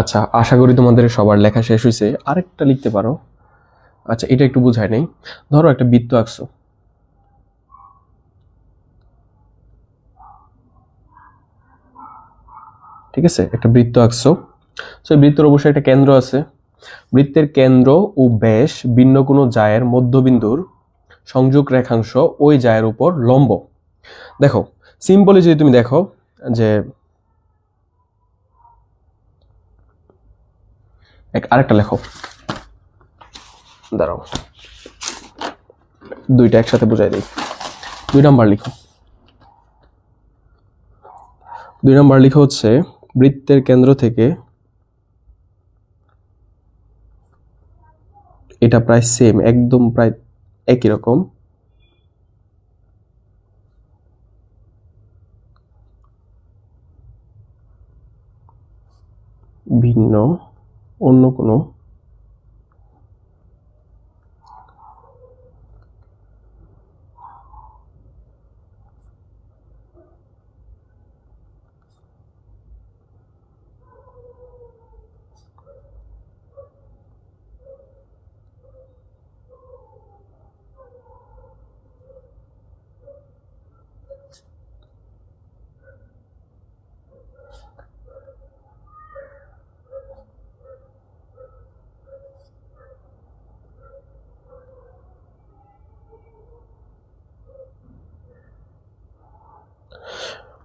আচ্ছা, আশা করি তোমাদের সবার লেখা শেষ হয়েছে। আরেকটা লিখতে পারো। আচ্ছা, এটা একটু বোঝায় নেই। ধরো একটা বৃত্ত আঁকছো, ঠিক আছে? একটা বৃত্ত আঁকছো, সেই বৃত্তের অবশ্যই একটা কেন্দ্র আছে। বৃত্তের কেন্দ্র ও ব্যাস ভিন্ন কোনো জায়ের মধ্যবিন্দুর সংযোগ রেখাংশ ওই জায়ের উপর লম্ব। দেখো, সিম্পলি যদি তুমি দেখো যে আরেকটা লেখো, দাঁড়াও, দুইটা একসাথে বুঝাই দিই। 2 নাম্বার লিখো। 2 নাম্বার লিখো হচ্ছে বৃত্তের কেন্দ্র থেকে, এটা প্রায় সেম, একদম প্রায় একই রকম, ভিন্ন অন্য কোনো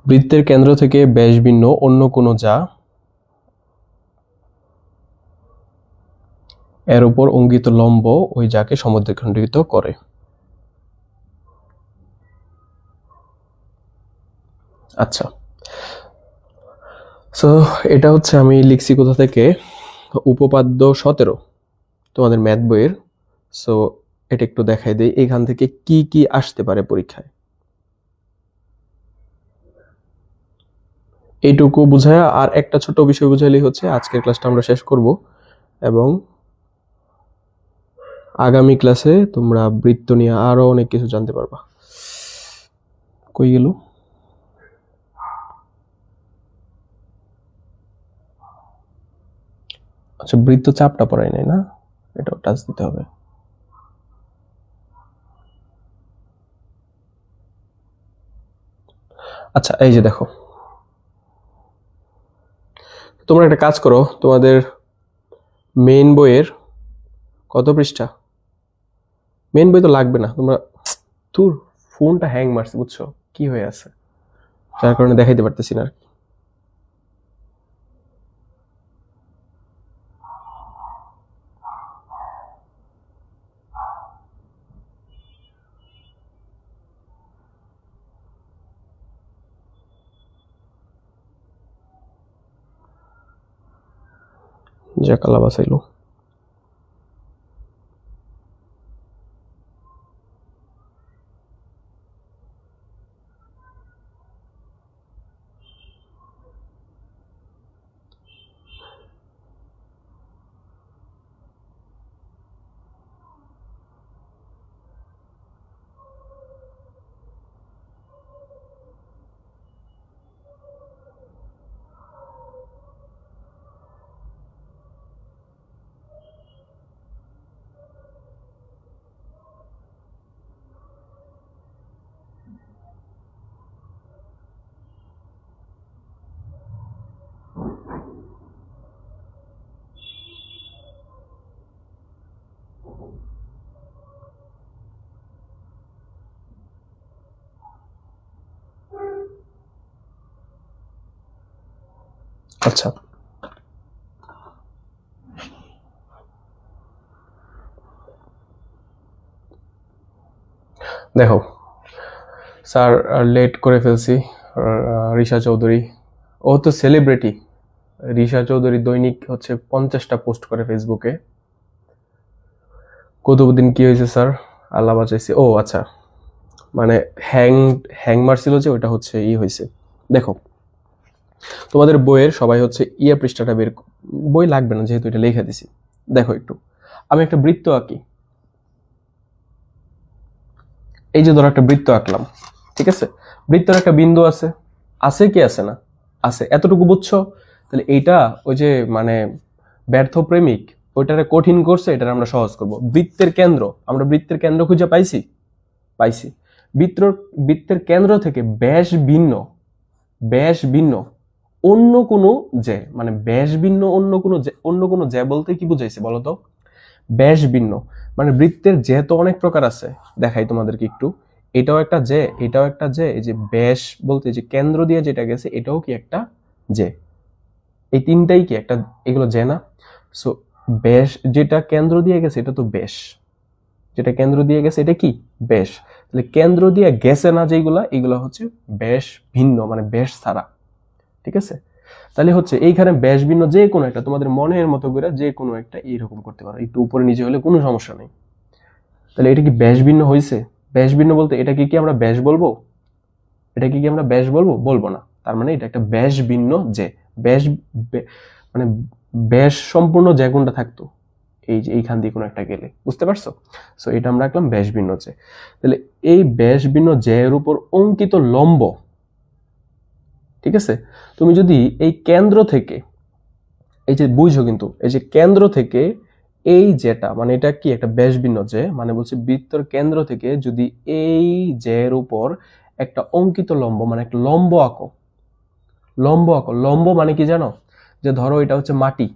বৃত্তের কেন্দ্র থেকে ব্যাস ভিন্ন অন্য কোনো যা এর উপর অঙ্কিত লম্ব ওই যাকে সমদ্বিখণ্ডিত করে। আচ্ছা, সো এটা হচ্ছে আমি লিখছি কোথা থেকে, উপপাদ্য 17 তোমাদের ম্যাথ বইয়ের। সো এটা একটু দেখাই দেই, এখান থেকে কি কি আসতে পারে পরীক্ষায়। এইটুকু বুঝায় আর একটা ছোট বিষয় বুঝাইলেই হচ্ছে আজকের ক্লাসটা আমরা শেষ করব, এবং আগামী ক্লাসে তোমরা বৃত্ত নিয়ে আরো অনেক কিছু জানতে পারবা। কই গেল? আচ্ছা, বৃত্ত চাপটা পড়াই নাই না, এটাও টাচ দিতে হবে। আচ্ছা, এই যে দেখো, তোমরা একটা কাজ করো, তোমাদের মেইন বইয়ের কত পৃষ্ঠা? মেইন বই তো লাগবে না, তোমরা তোর ফোনটা হ্যাং মারছে, বুঝছো কি হয়ে আছে, যার কারণে দেখাইতে পারতেছি না। যাক, আল্লাহ বাঁচাইলো। আচ্ছা, দেখো স্যার লেট করে ফেলছি। রিশা চৌধুরী, ও তো সেলিব্রিটি। রিশা চৌধুরী দৈনিক হচ্ছে 50টা পোস্ট করে ফেসবুকে। কুতুবুদ্দিন কি হয়েছে স্যার? আল্লাহ বাঁচাইছে। ও আচ্ছা, মানে হ্যাং হ্যাং মারছিল যে ওটা হচ্ছে হয়েছে। দেখো তোমাদের বইয়ের সবাই হচ্ছে পৃষ্ঠাটা বই লাগবে না যেহেতু এটা লেখা দিছি। দেখো একটু, আমি একটা বৃত্ত আঁকি। এই যে ধরো একটা বৃত্ত আঁকলাম, ঠিক আছে? বৃত্তের একটা বিন্দু আছে, আছে কি আছে না? আছে, এতটুকু বুঝছো? তাহলে এইটা ওই যে মানে ব্যর্থ প্রেমিক ওইটারে কঠিন করছে, এটারে আমরা সহজ করব। বৃত্তের কেন্দ্র, আমরা বৃত্তের কেন্দ্র খুঁজে পাইছি, পাইছি। বৃত্ত, বৃত্তের কেন্দ্র থেকে ব্যাস ভিন্ন, ব্যাস ভিন্ন অন্য কোনো যে, মানে ব্যাস ভিন্ন অন্য কোনো যে, অন্য কোনো যে বলতে কি বুঝাইছে বলতো? ব্যাস ভিন্ন মানে বৃত্তের যে তো অনেক প্রকার আছে, দেখাই তোমাদেরকে একটু। এটাও একটা যে, এটাও একটা যে, এই যে ব্যাস বলতে যে কেন্দ্র দিয়ে যেটা গেছে এটাও কি একটা যে, এই তিনটাই কি একটা, এগুলো যে না? সো ব্যাস যেটা কেন্দ্র দিয়ে গেছে এটা তো ব্যাস, যেটা কেন্দ্র দিয়ে গেছে এটা কি ব্যাস। তাহলে কেন্দ্র দিয়ে গেছে না যেগুলা, এগুলা হচ্ছে ব্যাস ভিন্ন, মানে ব্যাস ছাড়া, ঠিক আছে? তাহলে হচ্ছে এইখানে ব্যাস ভিন্ন যে কোনো একটা তোমাদের মনের মতো করে যে কোনো একটা এইরকম করতে পারো, একটু উপরে নিচে হলে কোনো সমস্যা নেই। তাহলে এটা কি ব্যাস ভিন্ন হয়েছে? ব্যাস ভিন্ন বলতে এটাকে কি আমরা ব্যাস বলবো? এটাকে কি আমরা ব্যাস বলবো? বলবো না। তার মানে এটা একটা ব্যাস ভিন্ন যে, ব্যাস মানে ব্যাস সম্পূর্ণ যে কোনটা থাকতো, এই যে এইখান দিয়ে কোনো একটা গেলে, বুঝতে পারছো? সো এটা আমরা রাখলাম ব্যাস ভিন্ন যে। তাহলে এই ব্যাস ভিন্ন যে এর উপর অঙ্কিত লম্ব, ঠিক আছে? তুমি যদি এই কেন্দ্র থেকে, এই যে বুঝছো কিন্তু, এই যে কেন্দ্র থেকে এই যেটা, মানে এটা কি একটা ব্যাস ভিন্ন যে, মানে বলছে বৃত্তের কেন্দ্র থেকে যদি এই জের উপর একটা অঙ্কিত লম্ব, মানে একটা লম্ব আঁকো, লম্ব আঁকো। লম্ব মানে কি জানো? যে ধরো এটা হচ্ছে মাটি,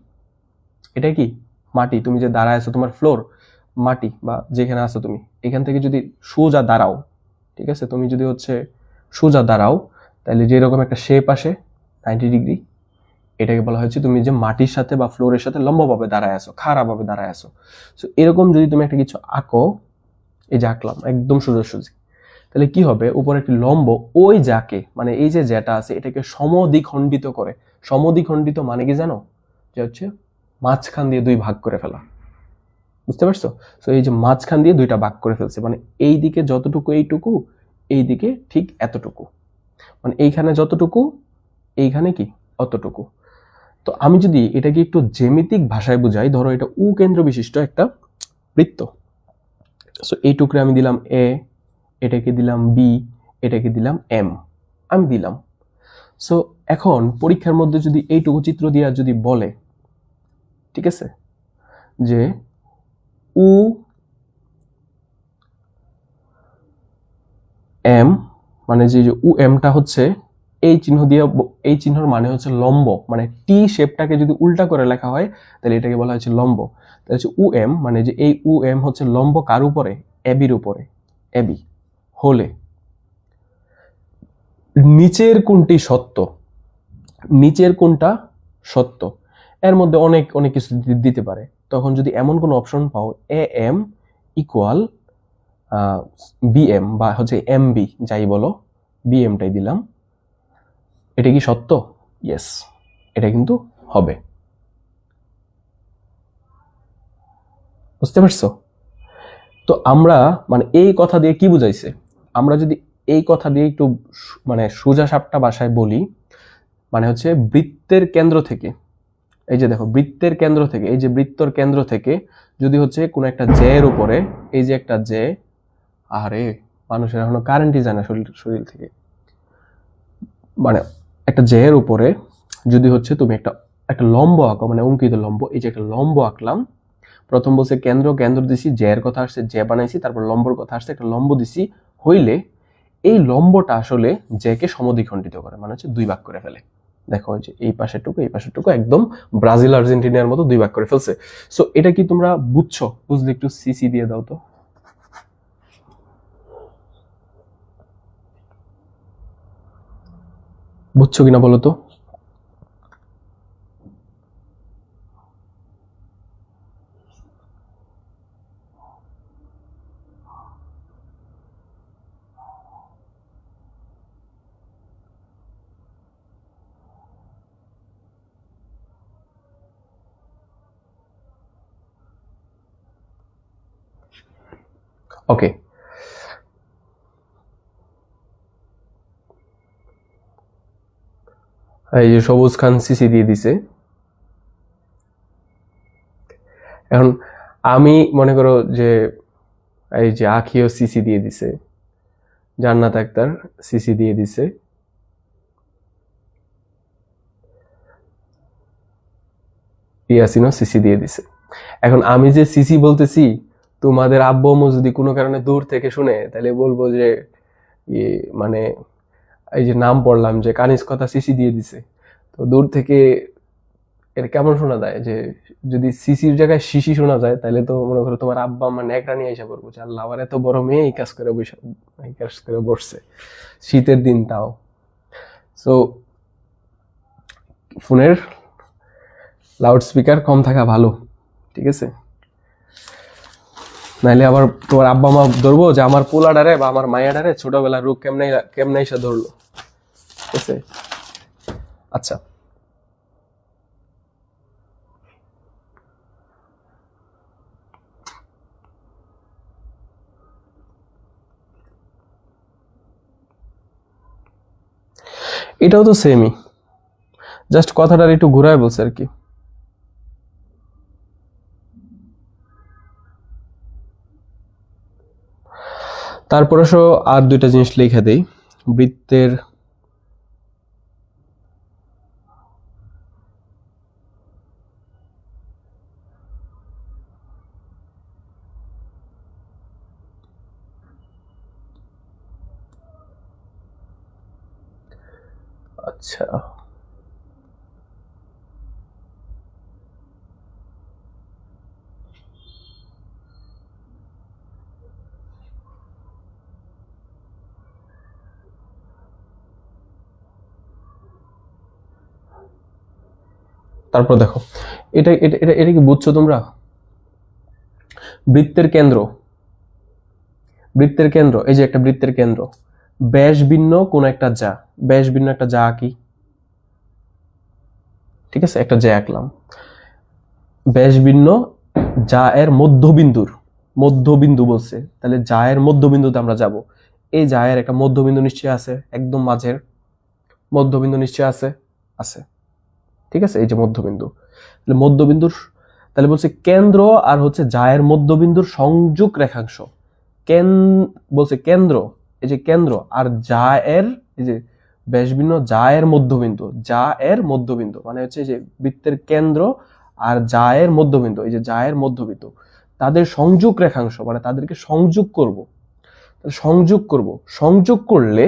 এটা কি মাটি, তুমি যে দাঁড়ায় আছো তোমার ফ্লোর মাটি, বা যেখানে আছো তুমি এখান থেকে যদি সোজা দাঁড়াও, ঠিক আছে? তুমি যদি হচ্ছে সোজা দাঁড়াও, তাহলে যে এরকম একটা শেপ আসে 90 ডিগ্রি, এটাকে বলা হয়েছে তুমি যে মাটির সাথে বা ফ্লোরের সাথে লম্বভাবে দাঁড়ায় আছো, খাড়াভাবে দাঁড়ায় আছো। সো এরকম যদি তুমি একটা কিছু আঁকো, এই যে আঁকলাম একদম সোজাসুজি, তাহলে কি হবে? উপরে একটি লম্ব ওই যাকে, মানে এই যে যেটা আছে এটাকে সমদ্বিখণ্ডিত করে। সমদ্বিখণ্ডিত মানে কি জানো? যে হচ্ছে মাঝখান দিয়ে দুই ভাগ করে ফেলা, বুঝতে পারছো? তো এই যে মাঝখান দিয়ে দুইটা ভাগ করে ফেলছে, মানে এই দিকে যতটুকু এইটুকু, এই দিকে ঠিক এতটুকু, মানে এইখানে যতটুকু, এইখানে কি অতটুকু। তো আমি যদি এটাকে একটু জ্যামিতিক ভাষায় বুঝাই, ধরো এটা উ কেন্দ্র বিশিষ্ট একটা বৃত্ত। সো এই টুকরে আমি দিলাম এ, এটাকে দিলাম বি, এটাকে দিলাম এম, আমি দিলাম। সো এখন পরীক্ষার মধ্যে যদি এইটুকু চিত্র দিয়া যদি বলে, ঠিক আছে, যে উ এম, মানে যে উ এমটা হচ্ছে এই চিহ্ন দিয়ে, এই চিহ্নর মানে হচ্ছে লম্ব, মানে টি শেপটাকে যদি উল্টা করে লেখা হয় তাহলে এটাকে বলা হচ্ছে লম্ব। তাহলে হচ্ছে উ এম, মানে যে এই উ এম হচ্ছে লম্ব কার উপরে? এবির উপরে। এবি হলে নিচের কোনটি সত্য, নিচের কোনটা সত্য? এর মধ্যে অনেক অনেক কিছু দিতে পারে। তখন যদি এমন কোনো অপশন পাও এ এম ইকুয়াল বিএম বা হচ্ছে এম বি, যাই বলো, বিএমটাই দিলাম, এটা কি সত্য? ইয়েস, এটা কিন্তু হবে। বুঝতে পারছো? তো আমরা মানে এই কথা দিয়ে কি বুঝাইছে? আমরা যদি এই কথা দিয়ে একটু মানে সোজা সাপটা ভাষায় বলি, মানে হচ্ছে বৃত্তের কেন্দ্র থেকে, এই যে দেখো বৃত্তের কেন্দ্র থেকে, এই যে বৃত্তর কেন্দ্র থেকে যদি হচ্ছে কোনো একটা জের উপরে, এই যে একটা জে, আরে মানুষের এখনো কারেন্টই যায় না শরীর শরীর থেকে, মানে একটা জের উপরে যদি হচ্ছে তুমি একটা একটা লম্ব আঁকো, মানে অঙ্কিত লম্ব, এই যে একটা লম্ব আঁকলাম, প্রথম বলছে কেন্দ্র, কেন্দ্র দিছি, জের কথা আসছে, জে বানাইছি, তারপর লম্বর কথা আসছে, একটা লম্ব দিছি, হইলে এই লম্বটা আসলে জেকে সমদ্বিখণ্ডিত করে, মানে হচ্ছে দুই ভাগ করে ফেলে। দেখো ওই যে এই পাশেরটুকু এই পাশেরটুকু একদম ব্রাজিল আর্জেন্টিনার মতো দুই ভাগ করে ফেলছে। সো এটা কি তোমরা বুঝছো? বুঝলে একটু সিসি দিয়ে দাও তো। বুঝছো কিনা বলো তো? ওকে, এই যে সবুজ খান সিসি দিয়ে দিছে। এখন আমি মনে করো যে এই যে আখিও সিসি দিয়ে দিছে, জান্নাত আক্তার সিসি দিয়ে দিছে, ইয়াসিনও সিসি দিয়ে দিছে। এখন আমি যে সিসি বলতেছি, তোমাদের আব্বু আম্মু যদি কোনো কারণে দূর থেকে শুনে, তাহলে বলবো যে মানে এই যে নাম পড়লাম যে কানিজ কথা সিসি দিয়ে দিছে, তো দূর থেকে এর কেমন শোনা যায়? যে যদি সিসির জায়গায় শিশি শোনা যায়, তাহলে তো মনে করো তোমার আব্বা আম্মা ন্যাকড়া নিয়ে এসে পড়বো, আল্লাহ আমার এত বড় মেয়ে এই কাজ করে বসছে শীতের দিন, তাও। সো ফোনের লাউড স্পিকার কম থাকা ভালো, ঠিক আছে? নাইলে আবার তোমার আব্বা মা ধরবো যে আমার পোলাডারে বা আমার মায়াডারে ছোটবেলার রোগ কেমনে এসে ধরলো, ঠিক আছে? আচ্ছা, এটাও তো সেমই, জাস্ট কথাটার একটু ঘুরায় বলছে আর কি। তারপরে আর দুইটা জিনিস লিখে দেই। বৃত্তের আচ্ছা, তারপর দেখো, এটা এটা এটা এটা কি বুঝছো তোমরা? বৃত্তের কেন্দ্র, বৃত্তের কেন্দ্র, এই যে একটা বৃত্তের কেন্দ্র, ব্যাস ভিন্ন কোন একটা যা, ব্যাস ভিন্ন একটা যা আঁকি, ঠিক আছে? একটা যা আঁকলাম, ব্যাস ভিন্ন যা এর মধ্যবিন্দু বলছে, তাহলে যা এর মধ্যবিন্দুতে আমরা যাব। এই যা এর একটা মধ্যবিন্দু নিশ্চয় আছে, একদম মাঝের মধ্যবিন্দু নিশ্চয় আছে, আছে, ঠিক আছে? এই যে মধ্যবিন্দু, তাহলে মধ্যবিন্দুর, তাহলে বলছে কেন্দ্র আর হচ্ছে জায়ের মধ্যবিন্দুর সংযোগ রেখাংশ, বলছে কেন্দ্র, এই যে কেন্দ্র আর জায়ের, এই যে ব্যাসভিন্ন জায়ের মধ্যবিন্দু, জায়ের মধ্যবিন্দু মানে হচ্ছে যে বৃত্তের কেন্দ্র আর জায়ের মধ্যবিন্দু, এই যে জায়ের মধ্যবিন্দু, তাদের সংযোগ রেখাংশ মানে তাদেরকে সংযোগ করব, সংযোগ করলে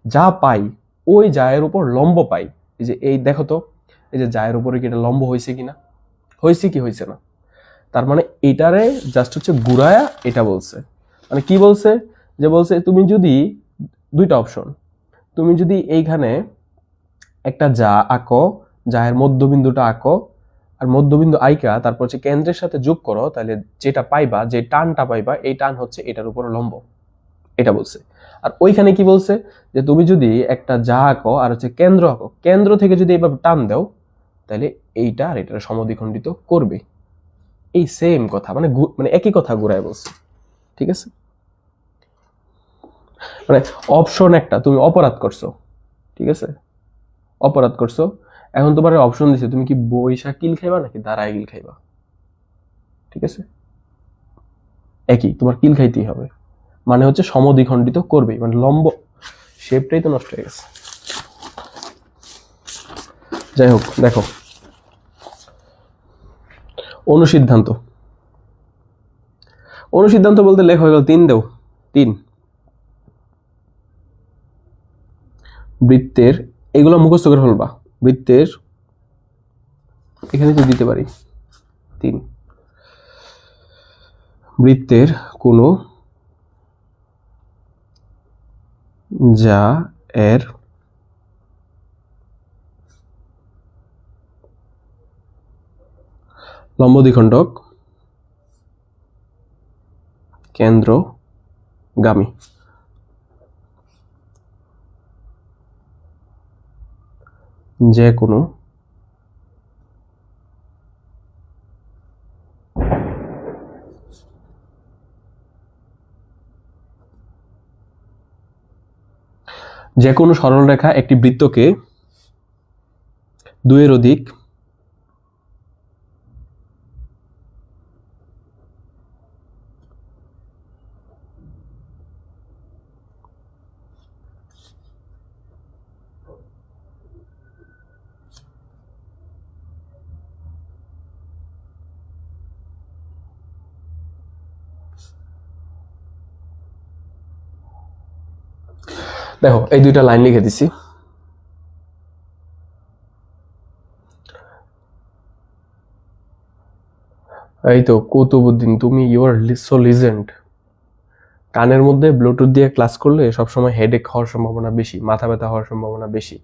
যা পাই ওই জায়ের উপর লম্ব পাই। এই যে এই দেখো তো, এই যে জায়ের উপরে কি এটা লম্ব হয়েছে কিনা, হয়েছে কি হয়েছে না? তার মানে এটারে জাস্ট হচ্ছে ঘুরায়া এটা বলছে, মানে কি বলছে, যে বলছে তুমি যদি দুইটা অপশন, তুমি যদি এইখানে একটা যা আঁকো, যায়ের মধ্যবিন্দুটা আঁকো, আর মধ্যবিন্দু আইকা তারপর হচ্ছে কেন্দ্রের সাথে যোগ করো, তাহলে যেটা পাইবা, যে টানটা পাইবা, এই টান হচ্ছে এটার উপর লম্ব, এটা বলছে। আর ওইখানে কি বলছে, যে তুমি যদি একটা যা আঁকো আর হচ্ছে কেন্দ্র আঁকো, কেন্দ্র থেকে যদি এবার টান দাও, তাহলে এইটা আর এটা সমদ্বিখণ্ডিত করবে। এই সেম কথা, মানে মানে একই কথা ঘুরায় বলছে, ঠিক আছে? মানে অপশন একটা, তুমি অপরাধ করছো, ঠিক আছে? অপরাধ করছো, এখন তোমার অপশন দিছে, তুমি কি বৈশা কিল খাইবা নাকি দাঁড়ায় কিল খাইবা, ঠিক আছে? একই, তোমার কিল খাইতেই হবে, মানে হচ্ছে সমদ্বিখণ্ডিত করবে, মানে লম্ব শেপটাই তো নষ্ট হয়ে গেছে। যাই হোক, দেখো অনুসিদ্ধান্ত, অনুসিদ্ধান্ত বলতে লেখ হয়ে গেল 3 দেও, 3 বৃত্তের, এগুলো মুখস্থ করে ফেলবা, বৃত্তের এখানে তো দিতে পারি 3, বৃত্তের কোনো যা এর লম্ব দ্বিখণ্ডক কেন্দ্রগামী, যে কোনো যে কোনো সরল রেখা একটি বৃত্তকে দুইয়ের অধিক দেখো এই দুইটা লাইন লিখে দিছি। এই তো কৌতুবুদ্দিন, তুমি ইউর সো লিজেন্ড। কানের মধ্যে ব্লুটুথ দিয়ে ক্লাস করলে সবসময় হেডেক হওয়ার সম্ভাবনা বেশি, মাথা ব্যথা হওয়ার সম্ভাবনা বেশি।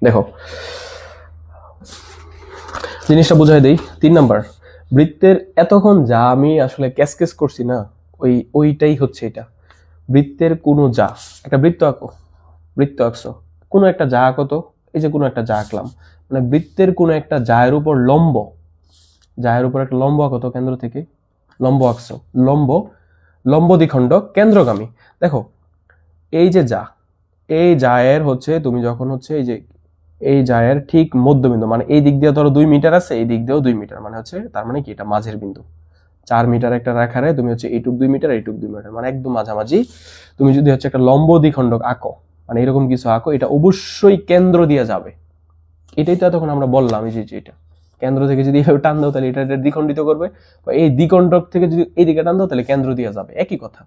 দেখো জিনিসটা বুঝাই দেই। 3 নাম্বার, বৃত্তের এতক্ষণ যা আমি আসলে ক্যাসকেস করছি না, ওইটাই হচ্ছে এটা। বৃত্তের কোনো যা, একটা বৃত্ত আঁকো, বৃত্ত আঁকছো, কোনো একটা যা আঁকো তো, এই যে কোনো একটা যা আঁকলাম, মানে বৃত্তের কোনো একটা জায়ের উপর লম্ব, জায়ের উপর একটা লম্ব আঁকো তো, কেন্দ্র থেকে লম্ব আঁকছো, লম্ব, লম্ব দ্বিখণ্ডক কেন্দ্রগামী। দেখো এই যে যা, এই জায়ের হচ্ছে তুমি যখন হচ্ছে এই যে এই জায়ের ঠিক মধ্যবিন্দু, মানে এই দিক দিয়ে ধরো 2 মিটার আছে, এই দিক দিয়েও 2 মিটার, মানে হচ্ছে তার মানে কি এটা মাঝের বিন্দু। 4 মিটার একটা রেখারে তুমি হচ্ছে এইটুক 2 মিটার, এইটুক 2 মিটার, মানে একদম মাঝামাঝি। তুমি যদি হচ্ছে একটা লম্ব দ্বিখণ্ডক আঁকো, মানে এরকম কিছু আঁকো, এটা অবশ্যই কেন্দ্র দিয়ে যাবে। এটাই তো তখন আমরা বললাম এই যে এটা কেন্দ্র থেকে যদি এভাবে টান দাও তাহলে এটা দ্বিখণ্ডিত করবে, বা এই দ্বিখণ্ডক থেকে যদি এই দিকে টান দাও তাহলে কেন্দ্র দিয়ে যাবে, একই কথা।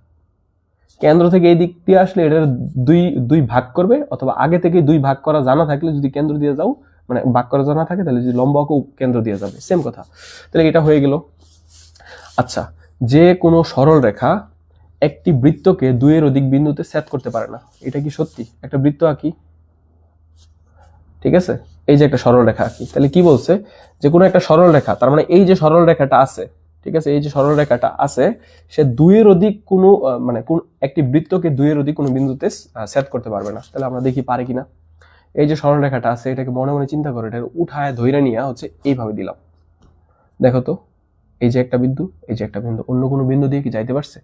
কেন্দ্র থেকে এই দিক দিয়ে আসলে এটার দুই দুই ভাগ করবে, অথবা আগে থেকে 2 ভাগ করা জানা থাকলে যদি কেন্দ্র দিয়ে যাও, মানে ভাগ করা জানা থাকে তাহলে যদি লম্ব আঁকো কেন্দ্র দিয়ে যাবে, সেম কথা। তাহলে এটা হয়ে গেল। আচ্ছা, যে কোনো সরল রেখা একটি বৃত্তকে 2-এর অধিক বিন্দুতে ছেদ করতে পারে না, এটা কি সত্যি? একটা বৃত্ত আঁকি, ঠিক আছে, এই যে একটা সরল রেখা আঁকি, তাহলে কি বলছে যে কোনো একটা সরল রেখা, তার মানে এই যে সরল রেখাটা আছে, ঠিক আছে, এই যে সরল রেখাটা আছে, সে 2-এর অধিক কোনো মানে কোন একটি বৃত্তকে 2-এর অধিক কোনো বিন্দুতে ছেদ করতে পারবে না। তাহলে আমরা দেখি পারে কিনা। এই যে সরল রেখাটা আছে, এটাকে মনে মনে চিন্তা করো, এটা উঠায় ধইরা নিয়ে হচ্ছে এইভাবে দিলাম। দেখো তো এই যে একটা বিন্দু, এই যে একটা বিন্দু, অন্য কোনো বিন্দু দিয়ে কি যাইতে পারছে?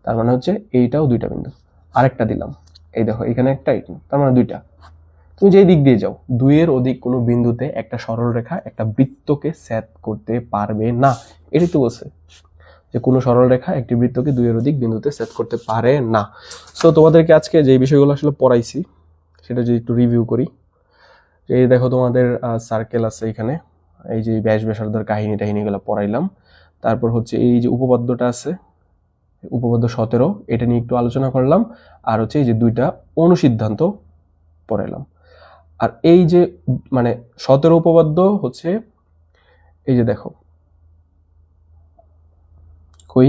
তার মানে হচ্ছে এইটাও 2টা বিন্দু। আরেকটা দিলাম, এই দেখো এখানে একটা, তার মানে 2টা। তুমি যেই দিক দিয়ে যাও, 2-এর অধিক কোনো বিন্দুতে একটা সরল রেখা একটা বৃত্তকে ছেদ করতে পারবে না, এটাই তো বলছে যে কোনো সরল রেখা একটি বৃত্তকে 2-এর অধিক বিন্দুতে ছেদ করতে পারে না। সো তোমাদেরকে আজকে যে বিষয়গুলো আসলে পড়াইছি সেটা যদি একটু রিভিউ করি। এই দেখো তোমাদের সার্কেল আছে এখানে, এই যে ব্যাস ব্যাসার্ধের কাহিনীগুলো পড়াইলাম। তারপর হচ্ছে এই যে উপপাদ্যটা আছে, উপপাদ্য 17, এটা নিয়ে একটু আলোচনা করলাম। আর হচ্ছে এই যে 2টা অনুসিদ্ধান্ত পড়াইলাম। আর এই যে মানে 17 উপপাদ্য হচ্ছে এই যে দেখো কই,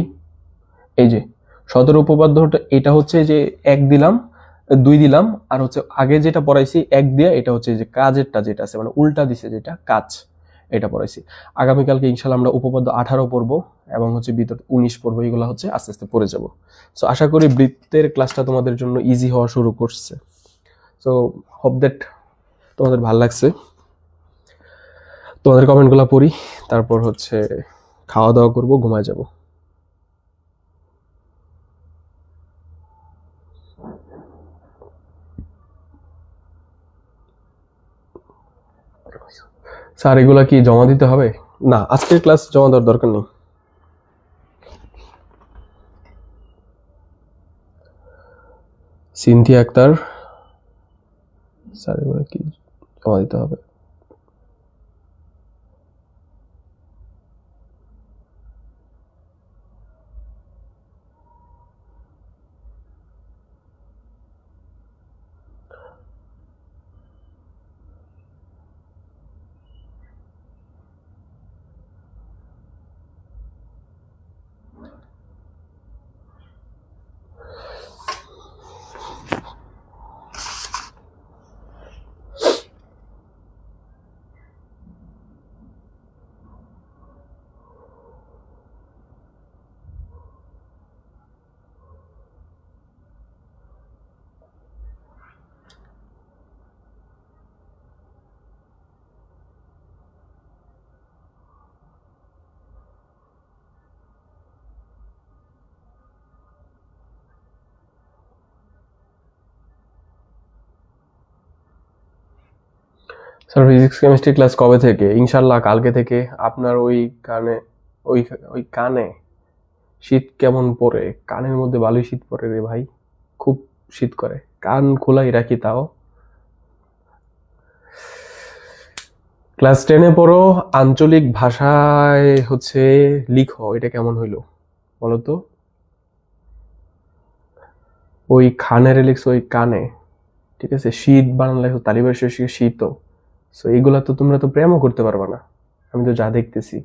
এই যে 17 উপপাদ্যটা, এটা হচ্ছে যে 1 দিলাম, 2 দিলাম, আর হচ্ছে আগে যেটা পড়াইছি 1 দিয়ে, এটা হচ্ছে যে কাজেরটা যেটা আছে, মানে উল্টা দিছে যেটা কাজ, এটা পড়াইছি। আগামীকালকে ইনশাআল্লাহ আমরা উপপাদ্য 18 পড়বো এবং হচ্ছে বিতর 19 পড়বো, এগুলো হচ্ছে আস্তে আস্তে পড়ে যাব। সো আশা করি বৃত্তের ক্লাসটা তোমাদের জন্য ইজি হওয়া শুরু করছে। সো হোপ দ্যাট তোমাদের ভালো লাগছে। তোমাদের কমেন্টগুলো পড়ি, তারপর হচ্ছে খাওয়া দাওয়া করবো, ঘুমায় যাব। স্যার এগুলা কি জমা দিতে হবে? না, আজকের ক্লাস জমা দেওয়ার দরকার নেই। সিনথিয়া আক্তার, স্যার এগুলা কি জমা দিতে হবে? স্যার ফিজিক্স কেমিস্ট্রি ক্লাস কবে থেকে? ইনশাল্লাহ কালকে থেকে। আপনার ওই কানে ওই ওই কানে শীত কেমন পড়ে? কানের মধ্যে ভালোই শীত পড়ে রে ভাই, খুব শীত করে। কান খোলাই রাখি তাও। ক্লাস 10-এ পড়ো, আঞ্চলিক ভাষায় হচ্ছে লিখো, এটা কেমন হইলো বলো তো? ওই খানের লিখছো ওই কানে, ঠিক আছে? শীত বানান লেখো তালিবাস শেষে শীত। সো এইগুলা তো তোমরা তো প্রেমও করতে পারবা না, আমি তো যা দেখতেছি।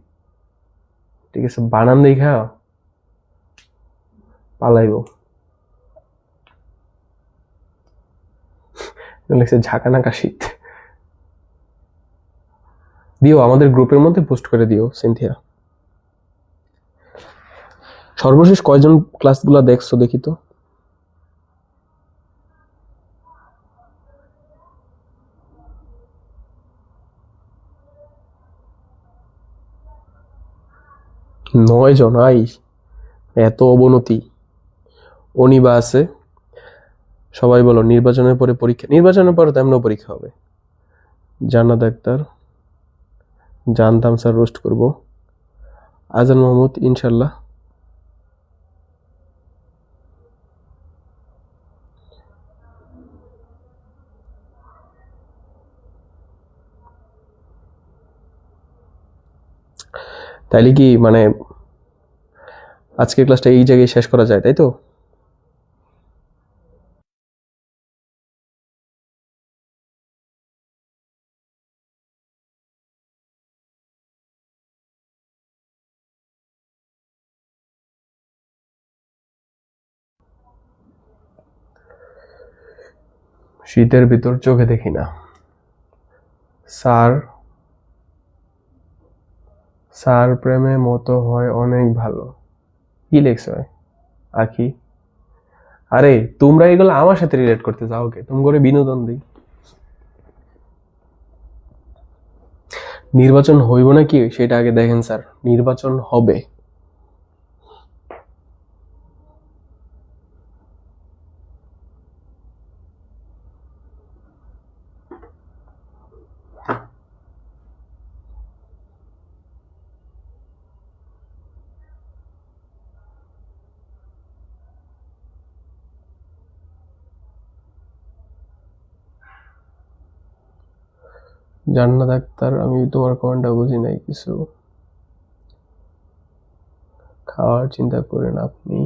ঠিক আছে, বানান দেখা পালাইবো। লিখছে ঝাঁকানাকা শীত। দিও আমাদের গ্রুপের মধ্যে পোস্ট করে দিও সিনথিয়া। সর্বশেষ কয়জন ক্লাসগুলো দেখছো দেখি তো? নয় জন? আই, এত অবনতি। অনিবা আছে। সবাই বলো নির্বাচনের পরে পরীক্ষা। নির্বাচনের পরে তো এমনও পরীক্ষা হবে। জান্নাত আক্তার, জানতাম স্যার রোস্ট করব। আজান মাহমুদ, ইনশাল্লাহ। তাইলে কি মানে আজকের ক্লাসটা এই জায়গায় শেষ করা যায়, তাই তো? শীতের ভিতর চোখে দেখি না। স্যার, স্যার প্রেমে মতো হয় অনেক ভালো। কি লেখছ আখি? আরে তোমরা এগুলো আমার সাথে রিলেট করতে চাও, কে তুমি করে বিনোদন দিই। নির্বাচন হইব নাকি সেটা আগে দেখেন স্যার। নির্বাচন হবে। জান্নাত আক্তার, আমি তোমার কমেন্টটা বুঝি নাই কিছু। খাওয়ার চিন্তা করেন আপনি,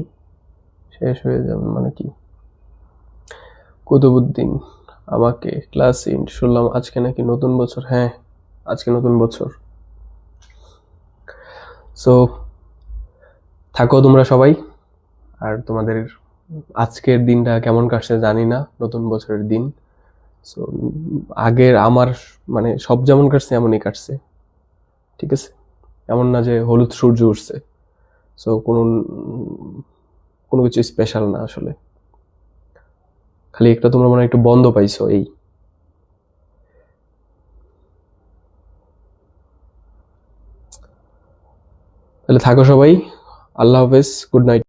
শেষ হয়ে যাবেন মানে কি? কুতুবুদ্দিন, আমাকে ক্লাস ইন্ট শুনলাম আজকে নাকি নতুন বছর। হ্যাঁ, আজকে নতুন বছর। সো থাকো তোমরা সবাই। আর তোমাদের আজকের দিনটা কেমন কাটছে জানি না, নতুন বছরের দিন। সো আগের আমার মানে সব যেমন কাটছে এমনই কাটছে, ঠিক আছে? এমন না যে হলুদ সূর্য উঠছে। সো কোনো কোনো কিছু স্পেশাল না আসলে। খালি একটা তোমরা মনে হয় একটু বন্ধ পাইছো এই। তাহলে থাকো সবাই। আল্লাহ হাফেজ, গুড নাইট।